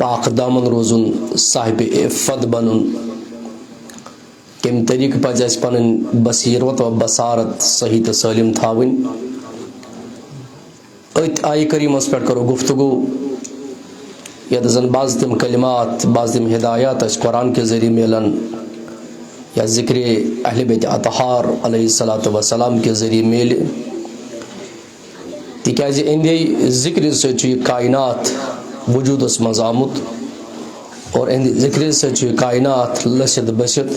پاک دامن روزن صاحب عفت بنن کم طریق پز اس پن بصیرت و بصارت صحیح تو سالم تھاون ات آیہ کریمس پہ کرو گفتگو یت زن بعض تم کلمات بعض تم ہدایات اس قرآن کے ذریعے ملن یا ذکر اہل بیت اطہار علیہ الصلوۃ والسلام کے ذریعے مل تکیازِ اہندِ ذکر سے کائنات وجود اس مز آمت اور اہندِ ذکر سے کائنات لسد بسد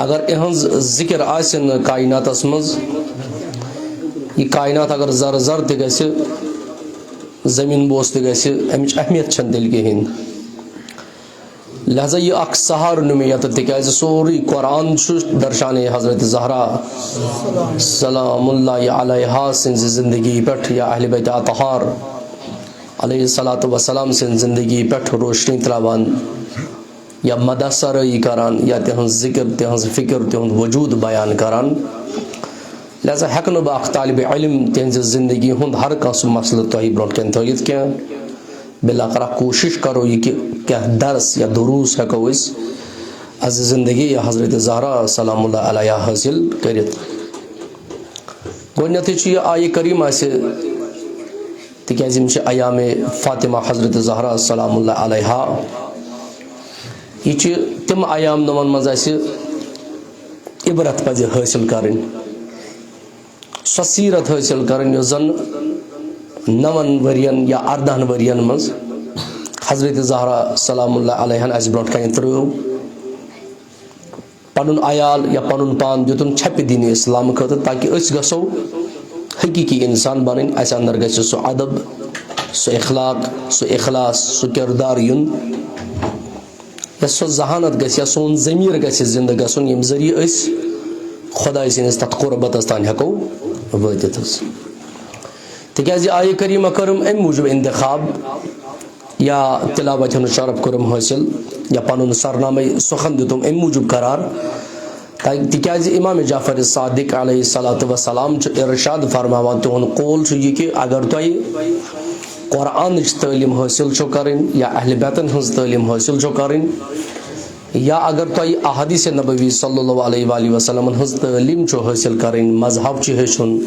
اگر اہنز ذکر آسن کائنات اس مز یہ کائنات اگر زر زر تہ گژھِ زمین بوس تہ گژھِ امچ اہمیت چھن تیٚلہِ کہین لہذا یہ اخ سہار نمیت تکیازِ سوری قرآن درشان حضرت زہرا سلام اللہ علیہا سنز زندگی پٹھ یا اہل بیت اطہار علیہ الصلوۃ والسلام سن زندگی پٹھ روشنی تراوان یا مدح سرائی کران یا تہنز ذکر تہنز فکر تہند وجود بیان کران لہذا ہیکن بہ اخ طالب علم تہنز زندگی ہند ہر کانٛہہ سہ مسئلہ تۄہہِ برونٛٹھ کن تھٲیِتھ کینٛہہ بلاخرہ کوشش کرو یہ کہ کیا درس یا دروس ہیکو اس از زندگی یا حضرت زہرا سلام اللہ علیہ حاصل کرت گۄڈنیتھٕے چھُ یہ آیہ کریمہ سے تکیازِ یِم چھِ ایام فاطمہ حضرت زہرا سلام اللہ علیہا یہ چھِ تم ایام نمن منٛز اسہِ عبرت پزِ حٲصل کرٕنۍ سۄ سیرت حٲصل کرٕنۍ یۄس زن 9 ورین یا 18 ورین مز حضرت زہرا سلام اللہ علیہ اس برونٛٹھ کنہِ ترٲو پنُن عیال یا پنُن پان دیُتُن چھپہِ دین اسلام خٲطرٕ تاکہ أسۍ گژھو حقیقی انسان بنٕنۍ اسہِ اندر گژھِ سُہ ادب سُہ اخلاق سُہ اخلاص سُہ کردار یُن یا سُہ ذہانت گژھِ یا سون ضمیٖر گژھِ زندٕ گژھُن ییٚمہِ ذٔریعہٕ أسۍ خۄداے سٕنٛدِس تتھ قربتس تانۍ ہٮ۪کو وٲتِتھ حظ تکیازِ آیہ کریمہ کرم امہِ موٗجوٗب انتخاب یا تلاوت ہُنٛد شرف کرم حٲصل یا پنُن سرنامے سخن دیُتم امہِ موٗجوٗب قرار تکیازِ امام جعفر صادق علیہ الصلوۃ والسلام چھُ ارشاد فرماوان تِہُنٛد قول چھُ یہِ کہ اگر تۄہہِ قرآنٕچ تعلیٖم حٲصل چھو کرٕنۍ یا اہل بیتن ہٕنٛز تعلیٖم حٲصل چھو کرٕنۍ یا اگر تۄہہِ احادیث نبوی صلی اللہ علیہ وآلہ وسلم ہٕنٛز تعلیٖم چھو حٲصل کرٕنۍ مذہب چھُ ہیٚچھُن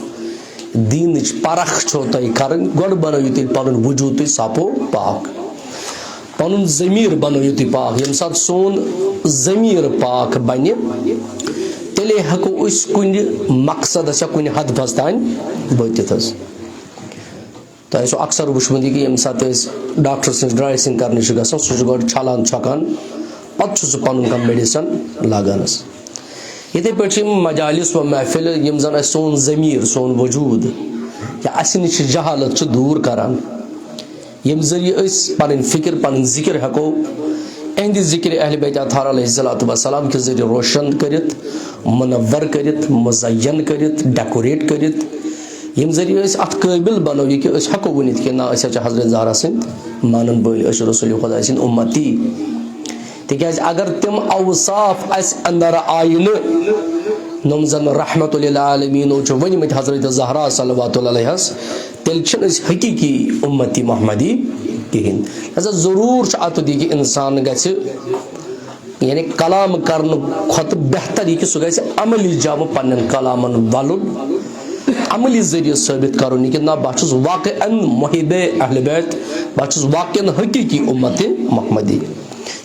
دینٕچ پرکھ چھو تۄہہِ کرٕنۍ گۄڈٕ بنٲیِو تیٚلہِ پنُن وجوٗد تُہۍ صاف و پاک پنُن ضمیٖر بنٲیِو تُہۍ پاک ییٚمہِ ساتہٕ سون ضمیٖر پاک بنہِ تیٚلے ہٮ۪کو أسۍ کُنہِ مقصدس یا کُنہِ ہدفس تانۍ وٲتِتھ حظ تۄہہِ آسیو اکثر وٕچھمُت یہِ کہِ ییٚمہِ ساتہٕ أسۍ ڈاکٹر سٕنٛز ڈرایسِنٛگ کرنہِ چھِ گژھان سُہ چھُ گۄڈٕ چھلان چھۄکان پتہٕ چھُ سُہ پنُن کانٛہہ میڈِسن لاگان حظ یِتھے پٲٹھۍ چھِ یِم مجالس و محفِلہٕ یِم زن اسہِ سون ضمیٖر سون وجوٗد یا اسہِ نِش جہالت چھِ دوٗر کران ییٚمہِ ذٔریعہٕ أسۍ پنٕنۍ فکر پنٕنۍ ذکر ہٮ۪کو اہندِ ذکر اہل بیت اطہار علیہ الصلوۃ والسلام کہِ ذریعہٕ روشن کٔرِتھ منور کٔرِتھ مزین کٔرِتھ ڈیکوریٹ کٔرِتھ ییٚمہِ ذٔریعہٕ أسۍ اتھ قٲبل بنو یہِ کہِ أسۍ ہٮ۪کو ؤنِتھ کہِ نہ أسۍ حظ چھِ حضرت زہرا سٕنٛدۍ مانن وٲلۍ أسۍ چھِ رسول خۄدا سٕنٛدۍ اُمتی تکیازِ اگر تِم اوصاف اسہِ اندر آیہِ نہٕ نۄم زن رحمت للعالمیٖنو چھِ ؤنمٕتۍ حضرت زہرا صلوات اللہ علیہس تیٚلہِ چھِنہٕ أسۍ حقیٖقی اُمتی محمدی کہیٖنۍ لہذا ضروٗر چھُ اتُتھ یہِ کہِ انسان گژھِ یعنی کلام کرنہٕ کھۄتہٕ بہتر یہِ کہِ سُہ گژھِ عملی جامہٕ پننٮ۪ن کلامن ولُن عملی ذریعہٕ ثٲبت کرُن یہِ کہِ نہ بہٕ چھُس واقعاً محب اہل بیت بہٕ چھُس واقعاً حقیٖقی اُمت محمدی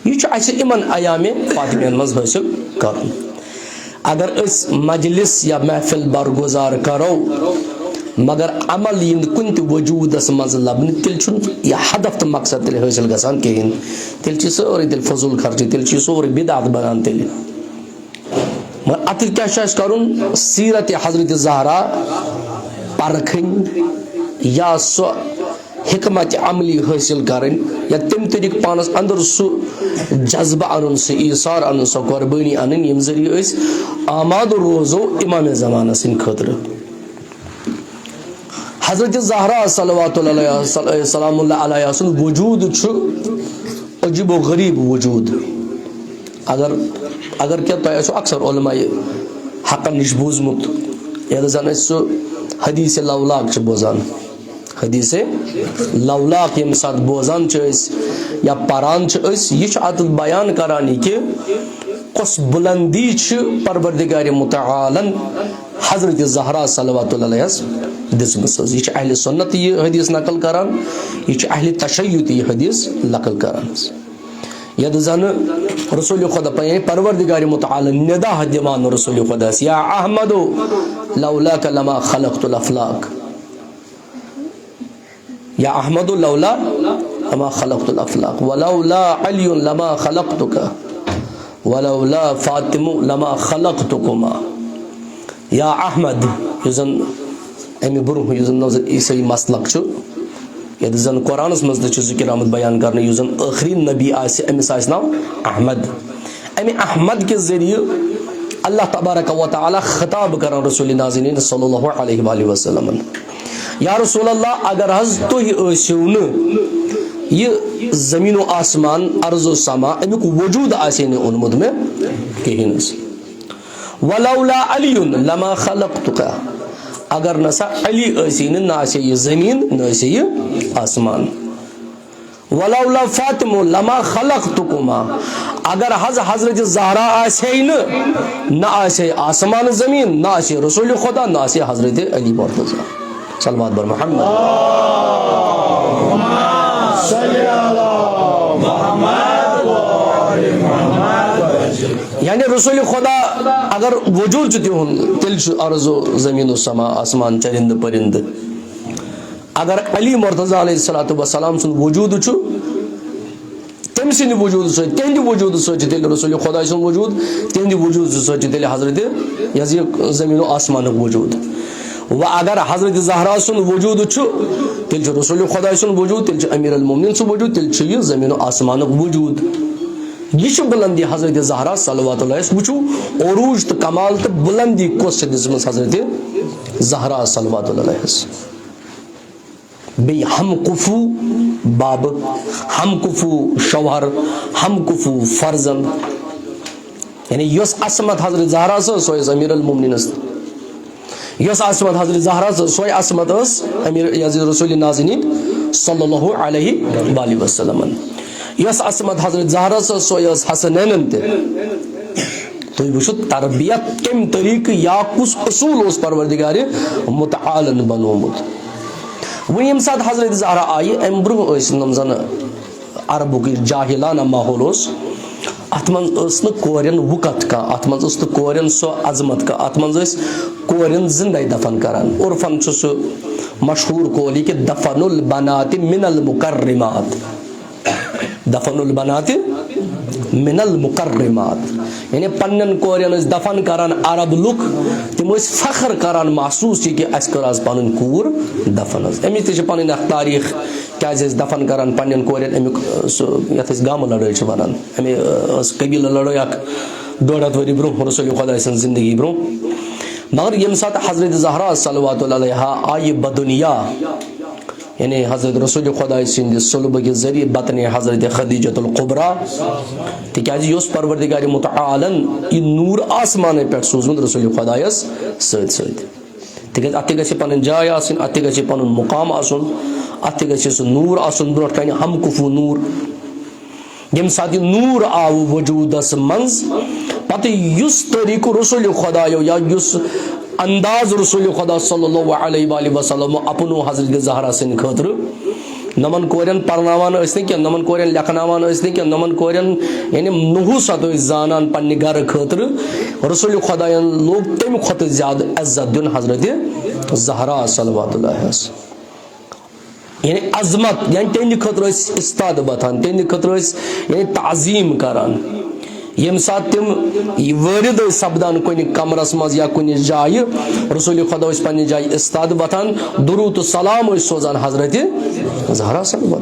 یہ چھُ اسہِ یِمن ایامِ فاطمیَن منٛز حٲصل کرُن اگر أسۍ مجلس یا محفل برگزار کرو مگر عمل یی نہٕ کُنہِ تہِ وجوٗدس منٛز لبنہٕ تیٚلہِ چھُنہٕ یہِ ہدف تہٕ مقصد تیٚلہِ حٲصل گژھان کہیٖنۍ تیٚلہِ چھِ سٲرٕے تیٚلہِ فضوٗل خرچی تیٚلہِ چھُ یہِ سورُے بدعت بنان تیٚلہِ مگر اتھ کیاہ چھُ اسہِ کرُن سیرت حضرت زہرا پرکھٕنۍ یا سۄ حکمت عملی حٲصل کرٕنۍ یا تمہِ طریقہٕ پانس اندر سُہ جذبہٕ انُن سُہ ایثار انُن سۄ قۄربٲنی انٕنۍ ییٚمہِ ذٔریعہٕ أسۍ آماد روزو امام زمانس سٕنٛدِ خٲطرٕ حضرت زہرا صلوات اللہ سلام اللہ علیہ سُنٛد وجوٗد چھُ عجیب و غریٖب وجوٗد اگر کیا تۄہہِ آسیو اکثر علماء حقن نِش بوٗزمُت ییٚلہِ زن أسۍ سُہ حدیث لولاک چھِ بوزان حدیث لولا یم سات بوزان یا پران یہ ات بیان کران کہ کس بلندی پروردگار متعالن حضرت زہرا صلوات اللہ علیہ دسمس یہ اہل سنت یہ حدیث نقل کران یہ اہل تشیع یہ حدیث نقل کران ید زن رسول خدا پروردگار متعال ندا دمان رسول خدا یا احمد لولاک لما خلقت الافلاک یا احمد لولا لما خلقت الافلاک ولولا علی لما خلقتک ولولا فاطم لما خلقتکما یا احمد یزن امی برو یزن عیسی مسلک چھو یہ زن قرآن مز ذکر آمد بیان کرنے یہ زن آخری نبی امس نام احمد امی احمد کے ذریعے اللہ تبارک و تعالی خطاب کران رسول نازنین صلی اللہ علیہ وآلہ وسلم یا رسول اللہ اگر حض تو یہ زمین و آسمان ارض و سما امیک وجود آسین انمد میں کہیں ولولا علی لما خلقتک اگر نسا علی ایسین نہ آسے یہ زمین نہ آسے یہ آسمان ولولا فاطم لما خلقتکما اگر حضرت زہرا آسے نہ آسے آسمان زمین نہ آسے رسول خدا نہ آسے حضرت علی مرتضی صلوات بر محمد صلی اللہ محمد یعنی رسول خدا اگر وجود چتی ہوں تل ارض و زمین و سما آسمان چرند پرند اگر علی مرتضی علیہ السلام سن وجود چھو تم سن وجود سو تہندی وجود سو تیل رسول خدا سن وجود تہندی وجود سو تیل حضرت یزی زمین و آسمان وجود و اگر حضرت زہرا سن وجود چھو تیل رسول خدا سن وجود تیل امیر المومنین سن وجود تیل زمین و آسمان وجود یہ بلندی حضرت زہرا صلوات اللہ وچو عروج تو کمال تو بلندی کس دسمس حضرت زہرا صلوات اللہ بی ہم کفو باب ہم کفو شوہر ہم کفو فرزن یعنی یس عصمت حضرت زہرا سوئے امیر المومنین یس عصمت حضرت زہرا سوئے عصمت امیر یزید رسول نازنین صلی اللہ علیہ وآلہ وسلم یس عصمت حضرت زہرا سو یس حسنین تے تو وچھو تربیت کم طریق یا کس اصول اس پروردگار متعالن بنومت وہ یم ساتھ حضرت زہرا آئی امبرو اس نمزن عربو کی جاہلانہ ماحول اس اتمن اس نہ کورن وقت کا اتمن اس کورن سو عظمت کا اتمن اس کورن زندہ دفن کران عرفن سو مشہور کولی کہ دفن البنات من المکرمات دفن البنات من المکرمات یعنی پنن کورین اس دفن کران عرب لوک تم اس فخر کران محسوس چی کہ اس کراز پنن کور دفن اس امی تیچ پنن تاریخ کیا اس دفن کران پنن کورین امی یت اس گام لڑائی چھ ونان امی اس قبیل لڑائی اک ڈوڑت وری برو رسول خدا سن زندگی برو مگر یم سات حضرت زہرا صلوات اللہ علیہا آئی بدنیا یعنی حضرت رسول خدا سند صلب کے ذریعے بطن حضرت خدیجۃ القبرا تکیازی یوس پروردگار متعالن یہ نور آسمان پہ سوزمت رسول خدا سید سید تکیاز اتے گژھِ پنن جاے آسن اتے گژھِ پنن مقام آسن اتے گژھِ سُہ نور آسن برونٛٹھ کنہِ ہم کفو نور یم ساتھ نور آو وجودس منز پتہ یس طریق رسول خدا یا یس انداز رسول خدا صلی اللہ علیہ وآلہ وسلم اپنو حضرت زہرا سن خاطر نمن کورین پرناوان ٲسۍ نہٕ کینٛہہ نمن کورین لیکھناوان ٲسۍ نہٕ کینٛہہ نمن کورین یعنی نحوست ٲسۍ زانان پننہِ گرٕ خٲطرٕ رسول خدایَن لوگ تمہِ کھۄتہٕ زیادٕ عزت دیُن حضرت زہرا صلوات اللہ یعنی عظمت یعنی تہندِ خٲطرٕ ٲسۍ استاد بتھان تہندِ خٲطرٕ ٲسۍ یعنی تعظیٖم کران یم سات تم وارد سپدان کن کمرس مز یا کن جائے رسول خدا پنہ جائے استاد بتان درود سلام سوزان حضرت زہرا صلی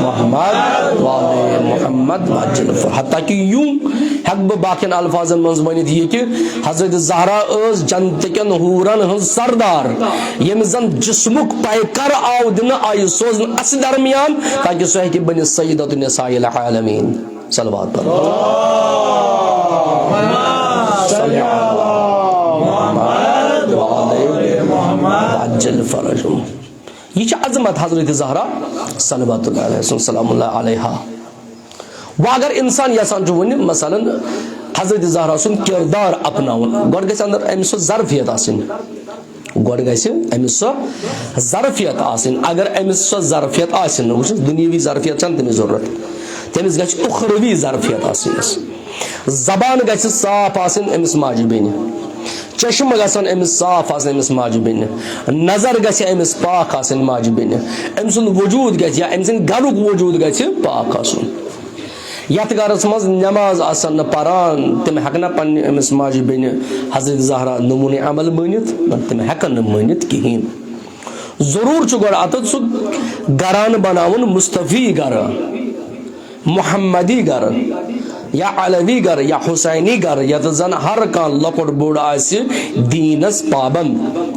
محمد وعلى محمد وعجل حتیٰ کہ یوں ہیک بہ باقین الفاظن منز ونت یہ کہ حضرت زہرا اس جنت کن حورن ہن سردار یم زن جسمک پیکر آو دن آئی سوزن اس درمیان تاکہ سو ہے بنی سیدۃ النساء العالمین صلوات پر صلی اللہ محمد وعلى فرج. یہ چھ عظمت حضرت زہرا صلوات اللہ علیہ سلام اللہ علیہ. وہ اگر انسان یسان ون مثلا حضرت زہرا سن کردار اپناون گۄڈٕ گژھِ اندر أمِس سۄ ظرفیت آسٕنۍ گۄڈٕ گژھِ أمِس سۄ ظرفیت آسٕنۍ. اگر أمِس سۄ ظرفیت آسہِ نہٕ وٕچھ دُنیاوی ظرفیت چھنہٕ تٔمِس ضروٗرت تٔمِس گژھِ اُخروی ظرفیت آسٕنۍ. زبان گژھِ صاف آسٕنۍ أمِس ماجہِ بیٚنہِ چشمہٕ گژھن أمِس صاف آسٕنۍ أمِس ماجہِ بیٚنہِ نظر گژھِ أمِس پاک آسٕنۍ ماجہِ بیٚنہِ أمۍ سُنٛد وجوٗد گژھِ یا أمۍ سٕنٛدِ گرُک وجوٗد گژھِ پاک آسُن. یتھ گرس منٛز نٮ۪ماز آسن نہٕ پران تِم ہٮ۪کن نہ پننہِ أمِس ماجہِ بیٚنہِ حضرت زہرا نموٗنہِ عمل مٲنِتھ تِم ہٮ۪کن نہٕ مٲنِتھ کِہیٖنۍ. ضروٗر چھُ گۄڈٕ اتٮ۪تھ سُہ گرانہٕ بناوُن مُصطفی گرٕ محمدی گرٕ یا علوی گرٕ یا حسینی گرٕ یتھ زن ہر کانٛہہ لۄکُٹ بوٚڑ آسہِ دیٖنس پابنٛد.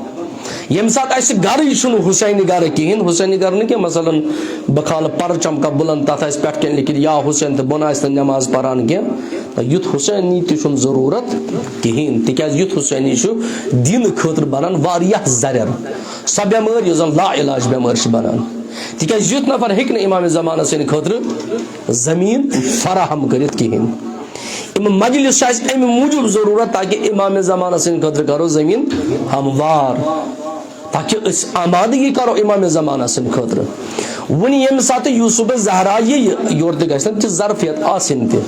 ییٚمہِ ساتہٕ اَسہِ گرٕے چھُنہٕ حسینی گرٕ کِہیٖنۍ حسینی گرٕ نہٕ کینٛہہ مثلاً بہٕ کھالہٕ پرچم کا بُلند تتھ آسہِ پٮ۪ٹھ کٮ۪ن لیکھِتھ یا حسین تہٕ بۄنہٕ آسہِ نہٕ نٮ۪ماز پران کینٛہہ یُتھ حسینی تہِ چھُنہٕ ضروٗرت کِہیٖنۍ تِکیازِ یُتھ حسینی چھُ دیٖنہٕ خٲطرٕ بنان واریاہ زرٮ۪ر سۄ بٮ۪مٲرۍ یۄس زن لا علاج بٮ۪مٲرۍ چھِ بنان تِکیازِ یُتھ نفر ہیٚکہِ نہٕ امامِ زمانہ سٕنٛدِ خٲطرٕ زمیٖن فراہم کٔرِتھ کِہیٖنۍ. یِم مجلس چھِ اَسہِ اَمہِ موٗجوٗب ضروٗرت تاکہِ امامِ زمانہ سٕنٛدِ خٲطرٕ کرو زمیٖن ہموار تاکہِ أسۍ آمادگی کرو امامِ زمانہ سٕنٛدِ خٲطرٕ. وۄنۍ ییٚمہِ ساتہٕ یوٗسُف زہرا یِیہِ یورٕ تہِ گژھِ نہٕ تہِ ظرفیت آسٕنۍ تہِ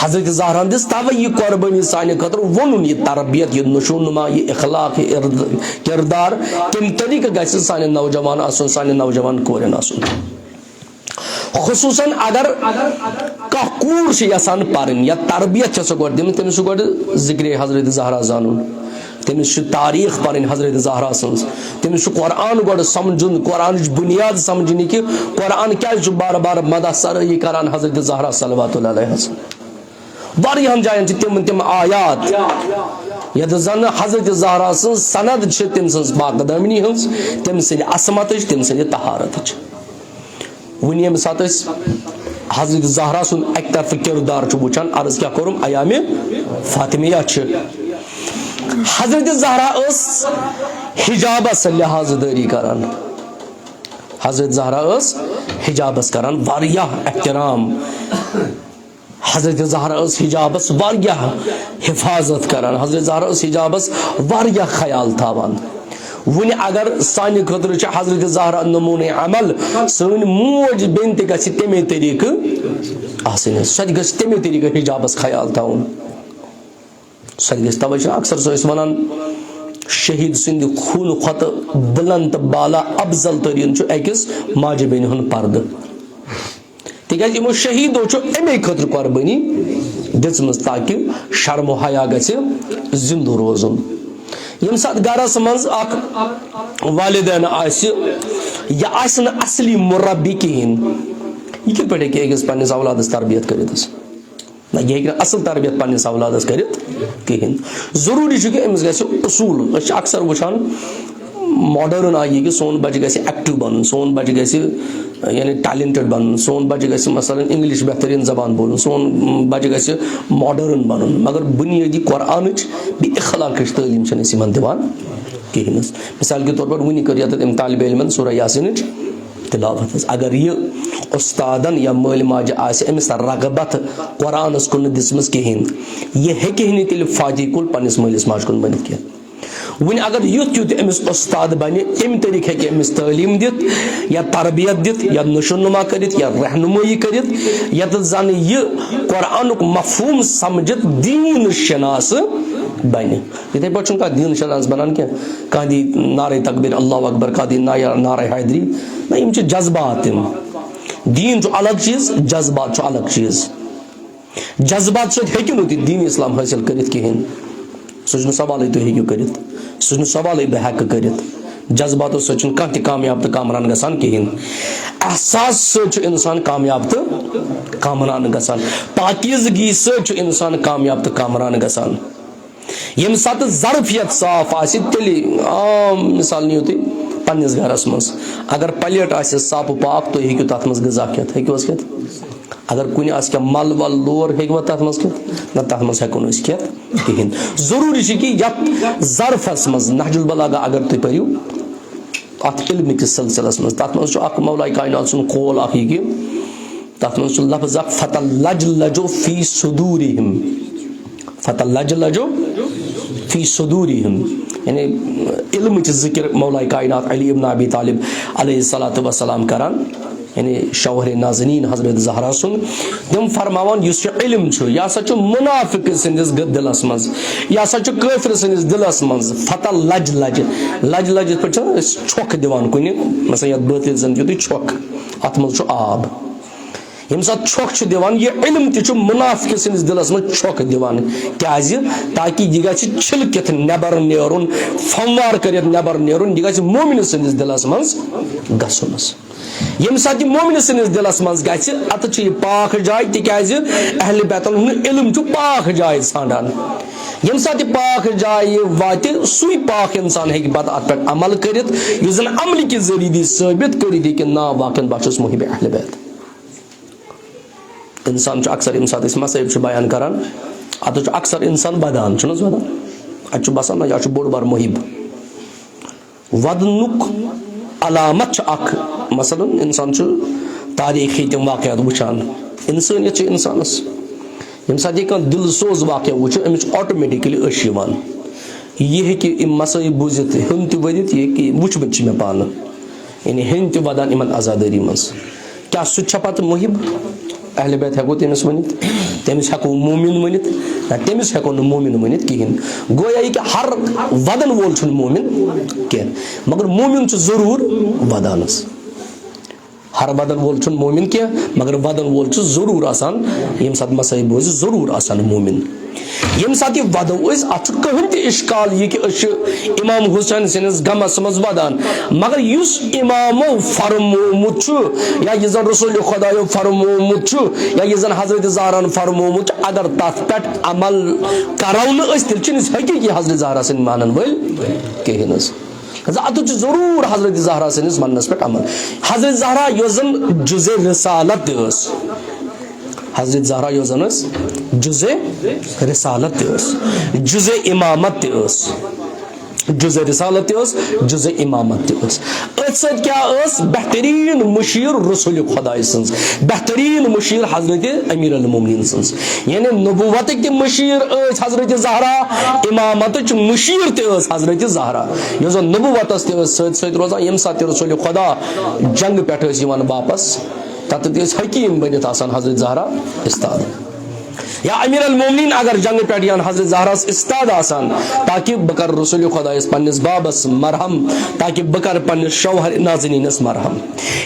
حضرت زہراہن دِژ توے یہِ قۄربٲنی سانہِ خٲطرٕ ووٚنُن یہِ تربیت یہِ نشو نما یہِ اخلاق یہِ کردار کمہِ طریٖقہٕ گژھِ سانہِ نوجوان آسُن سانہِ نوجوان کورٮ۪ن آسُن. خصوٗصاً اگر کانٛہہ کوٗر چھِ یژھان پرٕنۍ یا تربیت چھےٚ سۄ گۄڈٕ دِمٕژ تٔمِس چھُ گۄڈٕ ذِکرِ حضرت زہرا زانُن تٔمِس چھِ تاریٖخ پرٕنۍ حضرت زہرا سٕنٛز تٔمِس چھُ قرآن گۄڈٕ سمجھُن قرآنٕچ بُنیاد سمجھنہِ کہِ قرآن کیازِ چھُ بار بار مدح سرٲیی کران حضرت زہرا صلوات اللہ علیہ. واریاہن جاین چھِ تِم آیات یتھ زن حضرت زہرا سٕنٛز سند چھِ تٔمۍ سٕنٛز پاکدٲمنی ہٕنٛز تٔمۍ سٕنٛدِ عصمتٕچ تٔمۍ سٕنٛدِ طہارتٕچ. وۄنۍ ییٚمہِ ساتہٕ أسۍ حضرت زہرا سُنٛد اکہِ طرفہٕ کردار چھُ وٕچھان عرض کیٛاہ کوٚرُم ایامِ فاطمیہ چھِ حضرت زہرا ٲس حجابس لحاظ دٲری کران حضرت زہرا ٲس حجابس کران واریاہ احترام حضرت زہرا ٲس حجابس واریاہ حفاظت کران حضرت زہرا ٲس حجابس واریاہ خیال تھاوان. وۄنۍ اگر سانہِ خٲطرٕ چھِ حضرت زہرا نموٗنہِ عمل سٲنۍ موج بیٚنہِ تہِ گژھِ تمے طریٖقہٕ آسٕنۍ سۄ تہِ گژھِ تمے طریٖقہٕ حجابس خیال تھاوُن سۄ تہِ گژھِ توے چھِ اکثر سُہ ٲسۍ ونان شہیٖد سٕنٛدِ خوٗنہٕ کھۄتہٕ بُلند تہٕ بالا افضل تٔریٖن چھُ أکِس ماجہِ بیٚنہِ ہُنٛد پردٕ تِکیازِ یِمو شہیٖدو چھُ اَمے خٲطرٕ قۄربٲنی دِژمٕژ تاکہِ شرم و حیا گژھِ زِندٕ روزُن. ییٚمہِ ساتہٕ گرس منٛز اکھ والدین آسہِ یہِ آسہِ نہٕ اصلی مُربی کِہیٖنۍ یہِ کِتھ پٲٹھۍ ہیٚکہِ أکِس پننِس اولادس تربیت کٔرِتھ نہ یہِ ہیٚکہِ نہٕ اصل تربیت پننِس اولادس کٔرِتھ کِہیٖنۍ. ضروٗری چھُ کہِ أمِس گژھِ اصوٗل أسۍ چھِ اکثر وٕچھان ماڈٲرٕن آیہِ کہِ سون بچہِ گژھِ ایکٹِو بنُن سون بچہِ گژھِ یعنی ٹیلنٹڈ بنُن سون بچہِ گژھِ مثلاً انگلش بہتریٖن زبان بولُن سون بچہِ گژھِ ماڈٲرٕن بنُن مگر بُنیٲدی قرآنٕچ بیٚیہِ اخلاقٕچ تعلیٖم چھنہٕ أسۍ یِمن دِوان کِہیٖنۍ حظ. مثال کے طور پر وٕنی کٔر ییٚتٮ۪تھ أمۍ طالبہِ علمن سورہ یاسیٖنٕچ تِلاوت حظ. اگر یہِ اُستادن یا مٲلۍ ماجہِ آسہِ أمِس رغبت قرآنس کُن نہٕ دِژمٕژ کِہیٖنۍ یہِ ہیٚکہِ نہٕ تیٚلہِ فاطے کُل پننِس مٲلِس ماجہِ کُن بٔنِتھ کینٛہہ. وۄنۍ اگر یُتھ یُتھ أمِس اُستاد بنہِ اَمہِ طریٖقہٕ ہیٚکہِ أمِس تعلیٖم دِتھ یا تربیت دِتھ یا نشو نما کٔرِتھ یا رہنمٲیی کٔرِتھ ییٚتٮ۪تھ زن یہِ قرآنُک مفہوٗم سمجھِتھ دیٖن شناسہٕ بنہِ. یِتھٕے پٲٹھۍ چھُنہٕ کانٛہہ دیٖن شناس بنان کینٛہہ کانٛہہ دی نعرے تکبیٖر اللہ اکبر کانٛہہ دی نعرے حیدری نہ یِم چھِ جذبات یِم دیٖن چھُ الگ چیٖز جذبات چھُ الگ چیٖز جذبات سۭتۍ ہیٚکِو نہٕ تُہۍ دیٖن اسلام حٲصِل کٔرِتھ کِہیٖنۍ سُہ چھُنہٕ سوالٕے تُہۍ ہیٚکِو کٔرِتھ سُہ چھُنہٕ سوالٕے بہٕ ہٮ۪کہٕ کٔرِتھ جذباتو سۭتۍ چھُنہٕ کانٛہہ تہِ کامیاب تہٕ کامران گژھان کِہیٖنۍ. احساس سۭتۍ چھُ انسان کامیاب تہٕ کامران گژھان پاکیٖزگی سۭتۍ چھُ انسان کامیاب تہٕ کامران گژھان. ییٚمہِ ساتہٕ ظرفیت صاف آسہِ تیٚلہِ عام مثال نِیِو تُہۍ پننِس گرس منٛز اگر پلیٹ آسہِ صاف و پاک تُہۍ ہیٚکِو تتھ منٛز غذا کھٮ۪تھ ہیٚکِو حظ کھٮ۪تھ اگر کُنہِ آسہِ کینٛہہ مل ول لور ہیٚکوا تَتھ منٛز کھٮ۪تھ نہ تَتھ منٛز ہٮ۪کو نہٕ أسۍ کھٮ۪تھ کِہیٖنۍ ضروٗری چھِ کہِ یتھ ظرفس منٛز نہج البلاغہ اگر تُہۍ پٔرِو اتھ علمہِ کِس سلسلس منٛز تتھ منٛز چھُ اکھ مولائے کائنات سُنٛد قول اکھ یہِ کہِ تتھ منٛز چھُ لفظ اکھ فتلجلجوا فی صدورہم فتلجلجوا فی صدورہم یعنی علمٕچ ذکر مولائے کائنات علی ابن ابی طالب علیہ الصلوۃ والسلام کران یعنی شوہر نازنین حضرت زہرا سُنٛد تِم فرماوان یُس یہِ علم چھُ یہِ ہسا چھُ منافق سٕنٛدِس دِلس منٛز یہِ ہسا چھُ کٲفر سٕنٛدِس دِلس منٛز فتح لج لج لج لج یِتھ پٲٹھۍ چھِ أسۍ چھۄکھ دِوان کُنہِ مثلاً یتھ بٲتلہِ زن دِیِو تُہۍ چھۄکھ اتھ منٛز چھُ آب ییٚمہِ ساتہٕ چھۄکھ چھُ دِوان یہِ علم تہِ چھُ منافق سٕنٛدِس دِلس منٛز چھۄکھ دِوان کیازِ تاکہِ یہِ گژھِ چھِلکِتھ نٮ۪بر نیرُن فموار کٔرِتھ نٮ۪بر نیرُن یہِ گژھِ مومنہِ سٕنٛدِس دِلس منٛز گژھُن ییٚمہِ ساتہٕ یہِ مومنہِ سٕنٛدِس دِلس منٛز گژھِ اتھ چھِ یہِ پاک جاے تِکیازِ اہلِ بیتن ہُنٛد علم چھُ پاک جاے ژھانڈان ییٚمہِ ساتہٕ یہِ پاک جایہِ واتہِ سُے پاک انسان ہیٚکہِ پتہٕ اتھ پٮ۪ٹھ عمل کٔرِتھ یُس زن عملہِ کہِ ذٔریعہٕ دی ثٲبت کٔرِتھ یہِ کہِ نا واقعن بہٕ چھُس محب اہلِ بیت انسان چھُ اکثر ییٚمہِ ساتہٕ أسۍ مسٲیب چھِ بیان کران اتھ چھُ اکثر انسان ودان چھُنہٕ حظ ودان اتہِ چھُ باسان نہ یہِ چھُ بوٚڑ بار محب ودنُک علامت چھِ اکھ مثلاً انسان چھُ تاریخی تِم واقعات وٕچھان انسٲنیت چھِ انسانس ییٚمہِ ساتہٕ یہِ کانٛہہ دل سوز واقعہ وٕچھِ أمِس چھُ آٹومیٹِکلی أچھ یِوان یہِ ہیٚکہِ یِم مسٲیب بوٗزِتھ ہیوٚن تہِ ؤدِتھ یہِ ہیٚکہِ وٕچھمٕتۍ چھِ مےٚ پانہٕ یعنی ہیٚنۍ تہِ ودان یِمن عزادٲری منٛز کیٛاہ سُہ تہِ چھا پتہٕ محب اہلِ بیت ہٮ۪کو تٔمِس ؤنِتھ تٔمِس ہٮ۪کو مومِن ؤنِتھ نہ تٔمِس ہٮ۪کو نہٕ مومِن ؤنِتھ کِہیٖنۍ گویا یہِ کہِ ہر ودن وول چھُنہٕ مومِن کینٛہہ مگر مومِن چھُ ضروٗر ودان حظ ہر ودن وول چھُنہٕ مومِن کینٛہہ مگر ودن وول چھُ ضروٗر آسان ییٚمہِ ساتہٕ مسٲیب بوزِ ضروٗر آسان مومِن ییٚمہِ ساتہٕ یہِ ودو أسۍ اتھ چھُ کٕہٕنۍ تہِ اِشکال یہِ کہِ أسۍ چھِ امام حُسین سٕنٛدِس غمس منٛز ودان مگر یُس امامو فرمومُت چھُ یا یُس زن رسول خۄدایو فرمومُت چھُ یا یُس زن حضرت زہراہن فرمومُت چھُ اگر تتھ پٮ۪ٹھ عمل کرو نہٕ أسۍ تیٚلہِ چھِنہٕ أسۍ حقیٖقی حضرت زہرا سٕنٛدۍ مانن وٲلۍ کِہیٖنۍ حظ اتھ چھُ ضروٗر حضرت زہرا سٕنٛدِس وننس پٮ۪ٹھ عمل حضرت زہرا یۄس زن جُزے رسالت تہِ ٲس حضرت زہرا یۄس زن ٲس جُزے رسالت تہِ ٲس جُزے امامت تہِ ٲس جُزے رسالت تہِ ٲس جُزے امامت تہِ ٲس أتھۍ سۭتۍ کیٛاہ ٲس بہتریٖن مشیٖر رسول خۄداے سٕنٛز بہتریٖن مشیٖر حضرت امیر المومنیٖن سٕنٛز یعنی نبوتٕکۍ تہِ مشیٖر ٲسۍ حضرت زہرا امامتٕچ مشیٖر تہِ ٲس حضرت زہرا یۄس زن نبوتس تہِ ٲس سۭتۍ سۭتۍ روزان ییٚمہِ ساتہٕ تہِ رسول خۄدا جنگہٕ پٮ۪ٹھ ٲسۍ یِوان واپس تتھ تہِ ٲسۍ حکیٖم بٔنِتھ آسان حضرت زہرا استاد یا امیر المومنیٖن اگر جنگہٕ پٮ۪ٹھ یِن حضرت زہراہس استاد آسان تاکہِ بہٕ کرٕ رسول خۄدایس پننِس بابس مرہم تاکہِ بہٕ کرٕ پننِس شوہر نازنیٖنس مرہم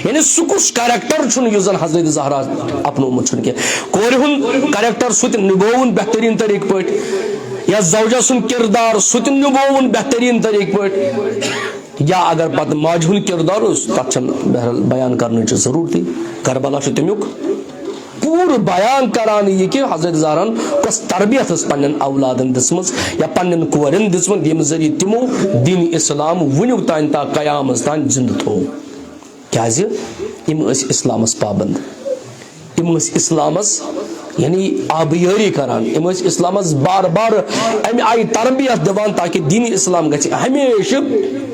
یعنی سُہ کُس کریکٹر چھُنہٕ یُس زن حضرت زہرا اپنومُت چھُنہٕ کینٛہہ کورِ ہُنٛد کریکٹر سُہ تہِ نِبووُن بہتریٖن طریٖقہٕ پٲٹھۍ یا زوجہ سُنٛد کردار سُہ تہِ نِبووُن بہتریٖن طریٖقہٕ پٲٹھۍ یا اگر پتہٕ ماجہِ ہُنٛد کردار اوس تتھ چھنہٕ بہرحال بیان کرنٕچ ضروٗرتٕے کربلا چھُ تمیُک پوٗرٕ بیان کران یہِ کہِ حضرت زہراہن کۄس تربیت ٲس پننٮ۪ن اولادن دِژمٕژ یا پننٮ۪ن کورٮ۪ن دِژمٕژ ییٚمہِ ذٔریعہٕ تِمو دیٖنِ اسلام وُنیُک تانۍ تا قیامس تانۍ زِنٛدٕ تھوو کیازِ یِم ٲسۍ اسلامس پابنٛد یِم ٲسۍ اسلامس یعنی آبیٲری کران یِم ٲسۍ اسلامس بار بار امہِ آیہِ تربیت دِوان تاکہِ دیٖنِ اسلام گژھِ ہمیشہٕ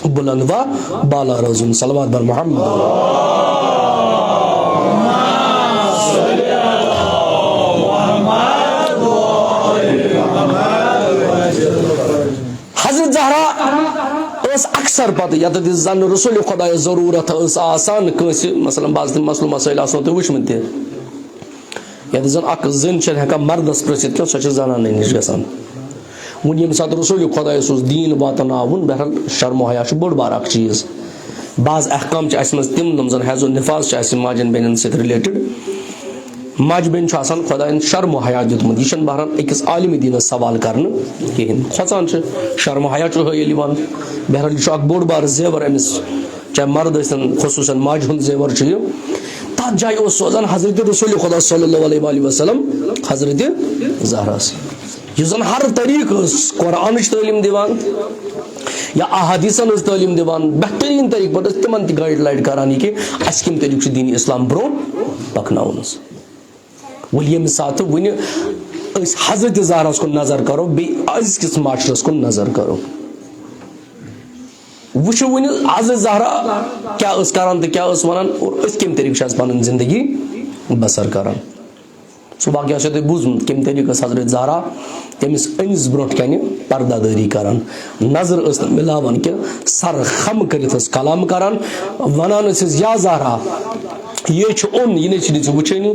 بُلند و بالا روزُن صلوات بر محمد حضرت زہرا ٲس اکثر پتہٕ یتھ زن رسول خۄدایس ضروٗرت ٲس آسان کٲنٛسہِ مثلاً بعض تِم مسلہٕ مسٲیل آسنو تُہۍ وٕچھمٕتۍ تہِ یتھ زن اکھ زٔنۍ چھنہٕ ہٮ۪کان مردس پرژھِتھ کینٛہہ سۄ چھِ زنانن نِش گژھان وۄنۍ ییٚمہِ ساتہٕ رسول خۄدایس اوس دیٖن واتناوُن بہرحال شرم و حیا چھُ بوٚڑ بار اکھ چیٖز بعض احکام چھِ اسہِ منٛز تِم زن حیض و نفاس چھِ اسہِ ماجٮ۪ن بیٚنٮ۪ن سۭتۍ رِلیٹِڈ ماجہِ بیٚنہِ چھُ آسان خۄداین شرم و حیا دیُتمُت یہِ چھُنہٕ بہرحال أکِس عالمِ دیٖنس سوال کرنہٕ کِہینۍ کھۄژان چھِ شرم و حیا چھُ حٲیِل یِوان بہرحال یہِ چھُ اکھ بوٚڑ بار زیور أمِس چاہے مرد ٲسِن خصوٗصن ماجہِ ہُنٛد زیور چھُ یہِ تتھ جایہِ اوس سوزان حضرت رسول خۄدا صلی اللہ علیہ وسلم حضرت زہراہس یُس زن ہر طریقہٕ ٲس قرآنٕچ تعلیٖم دِوان یا احادیٖثن ٲس تعلیٖم دِوان بہتریٖن طریٖقہٕ پٲٹھۍ ٲس تِمن تہِ گایڈ لایڈ کران یہِ کہِ اسہِ کمہِ طریٖقہٕ چھُ دیٖنِ اسلام برونٛہہ پکناؤن یم سات ون حضرت زہرا کن نظر کرو بیس معاشرس کن نظر کرو وچھو ون حضرت زہرا کیا کران تو کیا ونان اور کم طریقہ پن زندگی بسر کران سہ واقعہ تھی بوزمت کم طریقہ حضرت زہرا تمس انس برونٹ کن پردہ داری کران نظر اس ملاوان کہ سر خم کرت کلام کران ونان یا زہرا یہ اون یہ نہیں وچھانی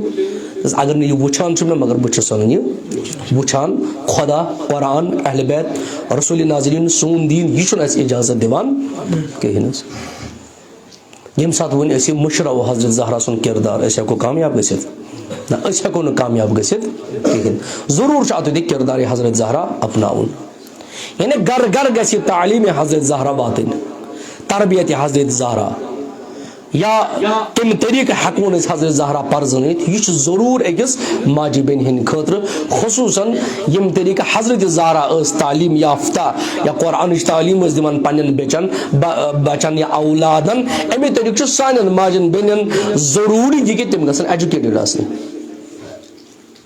اگر نہیں یہ وچھان مگر بچس ون یہ وچھان خدا قرآن اہل بیت رسول ناظرین سون دین یہ اس اجازت دیوان کہین یم سات ون اس مشرو حضرت زہرا سن کردار اس ہیکو کامیاب گژھت نہ اس ہیکو نہ کامیاب گژھت کہین ضرور چاہتے تھے کردار حضرت زہرا اپناؤن یعنی گھر گھر گژھِ تعلیم حضرت زہرا واتن تربیت حضرت زہرا یا کم طریقہ ہیکون حضرت زہرا پرزنت یہ ضرور اکس ماجہ بین ہند خاطر خصوصاً یم طریقہ حضرت زہرا اس تعلیم یافتہ یا قرآن تعلیم دان پنن بچن یا اولادن امی طریقہ سان ماجن بین ضروری یہ کہ تم گھن ایجوکیٹڈ آسن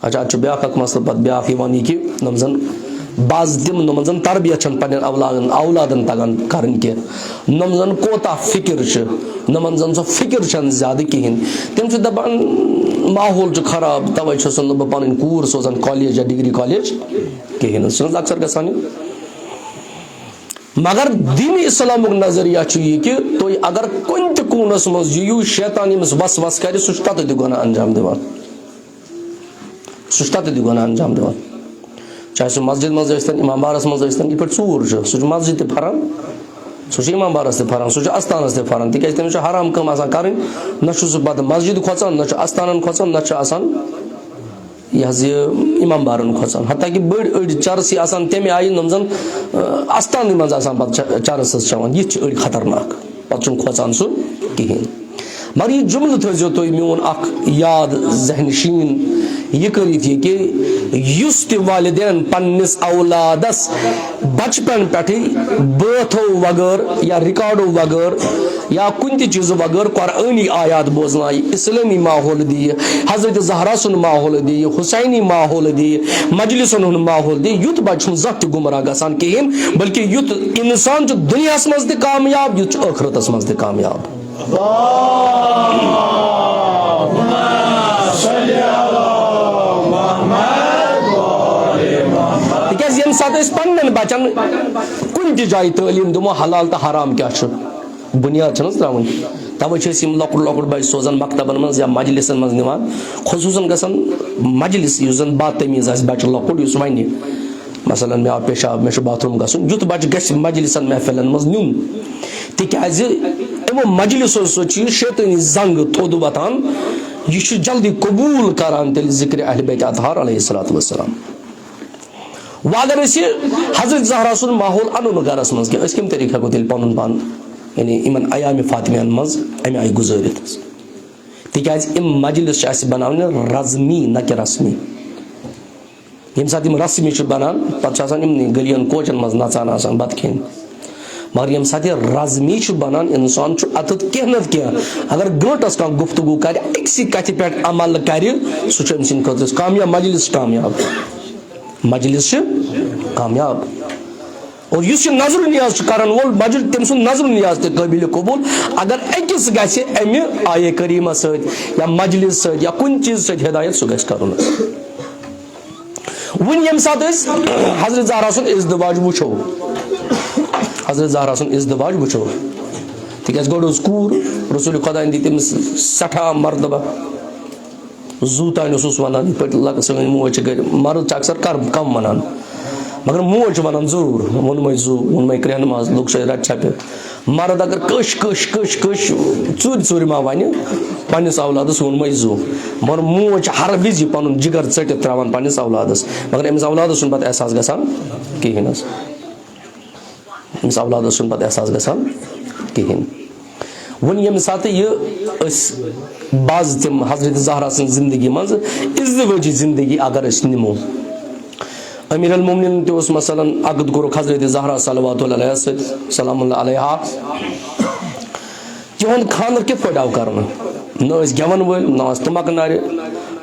اچھا اتھ بیاکھ اکھ مسئلہ پتہ بیاکھ یہ کہ نم زن بعض تم نمن زن تربیت پنن اولادن تگان کرن کی نم زن کوتا فکر نمن زن سو فکر چھ زیادہ کہین تم چھ دپان ماحول چھ خراب توے چھس نہ پن کور سوزان کالج یا ڈگری کالج کہین چھ اکثر گژھان مگر دین اسلام نظریہ یہ کہ تھی اگر کن تہ کونس مز یو شیطان یمس وس وس کر سہ تتھ تہ گناہ انجام دِوان سہ تتھ تہ گناہ انجام دِوان چاہے سہ مسجد مز ٲسۍتن امام بارس مز ٲسۍتن یہ پہ ژوٗر چھُ سہ چھُ مسجد تہ پھران سہ چھُ امام بارس تہ پھران سہ چھُ استانس تہ پھران تکیازِ تٔمِس چھُ حرام کٲم آسان کرٕنۍ نہ چھُ سہ پتہٕ مسجد کھۄژان نہ چھُ استانن کھۄژان نہ چھُ آسان یہ حظ یہ امام بارن کھۄژان حتیٰ کہ بٔڑۍ أڑۍ چرس آسان تمہِ آیہِ یِم زن استانٕے منٛز آسان پتہٕ چرس حظ چٮ۪وان یِتھ چھِ أڑۍ خطرناک پتہٕ چھُنہٕ کھۄژان سُہ کہیٖنۍ مگر یہ جملہ تھٲیزیو تُہۍ میون اکھ یاد ذہن شیٖن یہ کٔرِتھ یہ کہ یُس تہِ والدین پننس اولادس بچپن پٮ۪ٹھٕے بٲتھو وغٲر یا رِکاڈو وغٲر یا کُنہِ تہِ چیٖزٕ وغٲر قرآنی آیات بوزنایہِ اسلٲمی ماحول دِیہِ حضرت زہرا سُنٛد ماحول دِیہِ حسینی ماحول دِیہِ مجلسن ہُنٛد ماحول دِیہِ یُتھ بچہِ چھُنہٕ زانٛہہ تہِ گمراہ گژھان کِہیٖنۍ بلکہ یُتھ انسان چھُ دُنیاہس منٛز تہِ کامیاب یُتھ چھُ ٲخرتس منٛز تہِ کامیاب تکیاز یم سات اس پنن بچن کن تہ جائے تعلیم دمو حلال تو حرام کیا چھ بنیاد چھنس تراون توے چھ یم لکڑ لکڑ بچ سوزان مکتبن مز یا مجلسن مز نوان خصوصاً گژھن مجلس یُس زن بات تمیز آسہِ بچہ لکڑ یُس ونہِ مثلا مے آو پیشاب مے چھ باتھ روم گژھُن یُتھ بچہ گژھِ مجلسن محفلن مز نیُن تکیازِ یمو مجلسو سۭتۍ چھُ شیطٲنی زنگ تھوٚد وتھان یہ چھُ جلدی قبول کران تیٚلہِ ذکر اہل بیت اطہار علیہ الصلوۃ والسلام و اگر اسی حضرت زہرا سن ماحول انو گرس مز کہ اس کم طریقہ ہیکو تیل پنن پان یعنی ایمن ایام فاطمیان مز امی آئی گزارت تکیاز ام مجلس اس بناونے رزمی نہ کہ رسمی یم ساتھ یم رسمی چھ بنان پتہ آسان ام گلیاں کوچن مز نژان آسان بت کھین مگر یم ساتھ رزمی چھ بنان انسان چھ اتت کینہ نت کینہ اگر گھنٹس کا گفتگو کرے اکسی کتھ پہ عمل کرے سہ چھ انسان خاطر کامیاب مجلس کامیاب مجلس کامیاب اور اس نظر نیاز کرن وول مجلس تم سن نظر نیاز تہ قابل قبول اگر اکس گژھِ امہ آیہ کریمہ سۭتۍ یا مجلس سۭتۍ یا کُنہِ چیٖز سۭتۍ ہدایت سُہ گژھِ کرُن وۄنۍ ییٚمہِ ساتہٕ أسۍ حضرت زہرا سُنٛد ازدواج وٕچھو حضرت زہرا سُنٛد ازدواج وٕچھو تِکیازِ گۄڈٕ ٲس کوٗر رسول خۄدایَن دِتۍ تٔمِس سٮ۪ٹھاہ مرتبہ زوٗ تانۍ اوسُس وَنان یِتھ پٲٹھۍ سٲنۍ موج چھِ گرِ مرد چھِ اکثر کم وَنان مگر موج چھِ وَنان ضروٗر ووٚنمَے زوٗ ووٚنمَے کرٛٮ۪ہنہٕ ماز لوٚگ سۄے رَتہٕ چھَپہِ مرد اگر کٔش ژوٗرِ ما وَنہِ پنٛنِس اولادس ووٚنمَے زوٗ مگر موج چھِ ہر وِزِ پَنُن جِگر ژٔٹِتھ ترٛاوان پنٛنِس اولادس مگر أمِس اولادس چھُنہٕ پتہٕ احساس گژھان کِہیٖنۍ حظ أمِس اولادس چھُنہٕ پتہٕ احساس گژھان کِہیٖنۍ وۄنۍ ییٚمہِ ساتہٕ یہِ أسۍ بعض تِم حضرت زہرا سٕنٛز زندگی منٛز ازدوٲجی زندگی اگر أسۍ نِمو امیر المومنین تہِ اوس مثلاً عقد کوٚرُکھ حضرت زہرا صلوات اللہ علیہ سۭتۍ سلام اللہ علیہا تِہُنٛد خانٛدر کِتھ پٲٹھۍ آو کرنہٕ نہ ٲسۍ گٮ۪وَن وٲلۍ نہ ٲسۍ تُمبکھ نارِ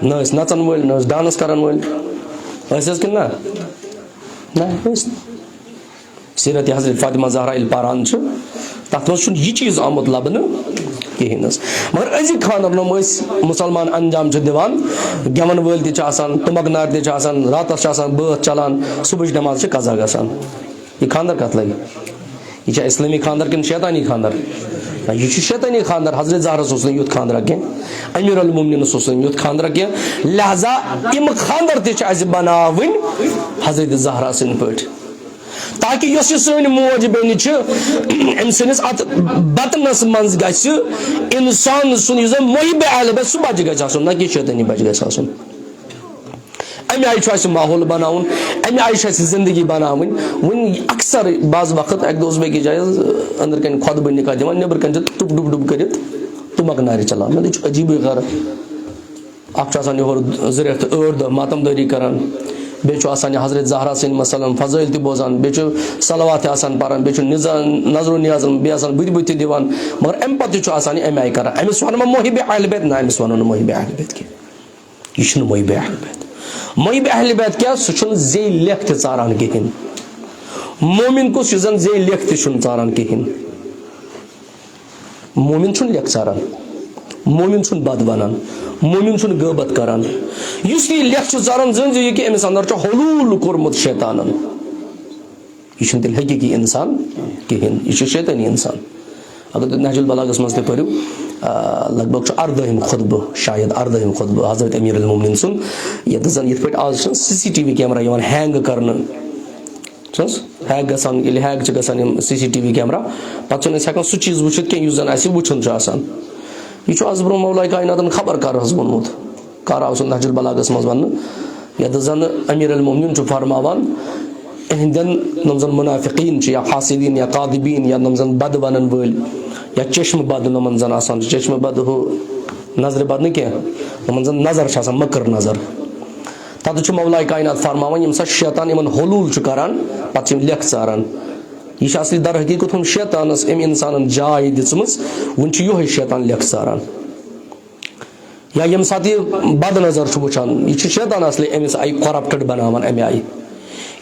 نہ ٲسۍ نَژَن وٲلۍ نہ ٲسۍ ڈانٕس کَرَن وٲلۍ ٲسۍ حظ کِنہٕ نہ ٲسۍ سیرت حضرت فاطمہ زہرا ییٚلہِ پَران چھِ تَتھ منٛز چھُنہٕ یہِ چیٖز آمُت لَبنہٕ کِہیٖنۍ حظ مگر أزِکۍ خانٛدَرن یِم أسۍ مُسلمان انجام چھِ دِوان گٮ۪وَن وٲلۍ تہِ چھِ آسان تُمبکھ نارِ تہِ چھِ آسان راتَس چھِ آسان بٲتھ چَلان صُبحٕچ نٮ۪ماز چھِ قضا گژھان یہِ خانٛدر کَتھ لَگہِ یہِ چھا اِسلٲمی خانٛدر کِنہٕ شیطانی خانٛدر یہ شیطانی خاندر حضرت زہرس اوس نہٕ یُتھ خاندرا کینٛہہ امیر المومنینس اوس نہٕ یُتھ خاندرا کینٛہہ لہذا یِم خاندر تہِ چھِ اَسہِ بناوٕنۍ حضرت زہرا سٕنٛدۍ پٲٹھۍ تاکہ یۄس یہِ سٲنۍ موج بیٚنہِ چھِ أمۍ سٕنٛدِس اَتھ بطنس منٛز گژھِ اِنسان سُنٛد یُس زن محب اہل بیت سُہ بچہِ گژھِ آسُن نہ کہِ شیطٲنی بچہِ گژھِ آسُن امہِ آیہِ چھُ اَسہِ ماحول بناوُن امہِ آیہِ چھِ اَسہِ زندگی بناوٕنۍ وۄنۍ اکثر بعض وقت اَکہِ دۄہ اوسُس بہٕ أکِس جایہِ أنٛدرٕ کَنۍ خۄطبہٕ نِکاح دِوان نیٚبرٕ کَنۍ چھِ ٹُپ ڈُب ڈُب کٔرِتھ تُمبکھ نارِ چلاوان مےٚ دوٚپ یہِ چھُ عجیٖبٕے غرٕ اکھ چھُ آسان یورٕ 2 رٮ۪تھ تہٕ 8 دۄہ ماتم دٲری کران بیٚیہِ چھُ آسان یہِ حضرت زہرا سٕنٛدۍ مثلاً فضٲیل تہِ بوزان بیٚیہِ چھُ صلوات تہِ آسان پران بیٚیہِ چھُ نظر و نیازن بیٚیہِ آسان بُدِ بُدِ تہِ دِوان مگر امہِ پتہٕ تہِ چھُ آسان یہِ امہِ آیہِ کران أمِس وَنہٕ بہٕ محب اہل بیت نہ أمِس وَنو نہٕ محب اہل بیت کینٛہہ یہِ چھُنہٕ محب اہل بیت محب اہل بیت کیٛاہ سُہ چھُنہٕ زے لیکھ تہِ ژاران کِہیٖنۍ مومِن کُس یُس زن زے لیکھ تہِ چھُنہٕ ژاران کِہیٖنۍ مومِن چھُنہٕ لیکھ ژاران مومِن چھُنہٕ بد وَنان مومِن چھُنہٕ غٲبت کران یُس یہِ لیکھ چھُ ژاران زٲنۍ زِ یہِ کہِ أمِس اندر چھُ حلوٗل کوٚرمُت شیطانن یہِ چھُنہٕ تیٚلہِ حقیٖقی اِنسان کِہیٖنۍ یہِ چھُ شیطٲنی اِنسان اگر تُہۍ نہج البلاغس منٛز تہِ پٔرِو لگ بگ چھُ 18ہِم خُطبہٕ شاید 18ہِم خُطبہٕ حضرت امیر المومنین سُنٛد ییٚتہِ زن یِتھ پٲٹھۍ آز چھِ CCTV کیمرا یِوان ہینگ کرنہٕ چھِ حظ ہیک گژھان ییٚلہِ ہیک چھِ گژھان یِم CCTV کیمرا پتہٕ چھِنہٕ أسۍ ہٮ۪کان سُہ چیٖز وٕچھِتھ کینٛہہ یُس زن اَسہِ وٕچھُن چھُ آسان یہِ چھُ آز برونٛہہ مولایہِ کایناتن خبر کر حظ ووٚنمُت کر آو سُہ نہج البلاغس منٛز وننہٕ ییٚتہِ زن امیر المومنین چھُ فرماوان اہندٮ۪ن یِم زن منافقیٖن چھِ یا حاسدیٖن یا قادبیٖن یا یِم زن بد ونن وٲلۍ یا چشمہٕ بد یِمن زن آسان چھِ چشمہٕ بد ہُہ نظرِ بد نہٕ کینٛہہ یِمن زن نظر چھِ آسان مٔکٕر نظر تتھ چھُ مولایہِ کاینات فرماوان ییٚمہِ ساتہٕ شیطان یِمن حلوٗل چھُ کران پتہٕ چھِ یِم لیکھ ژاران یہِ چھِ اصلی در حقیٖقت ہُم شیطانس أمۍ انسانن جاے دِژمٕژ وۄنۍ چھُ یِہوے شیطان لیکھ ژاران یا ییٚمہِ ساتہٕ یہِ بد نظر چھُ وٕچھان یہِ چھُ شیطان اصلی أمِس آیہِ کۄرپٹڈ بناوان امہِ آیہِ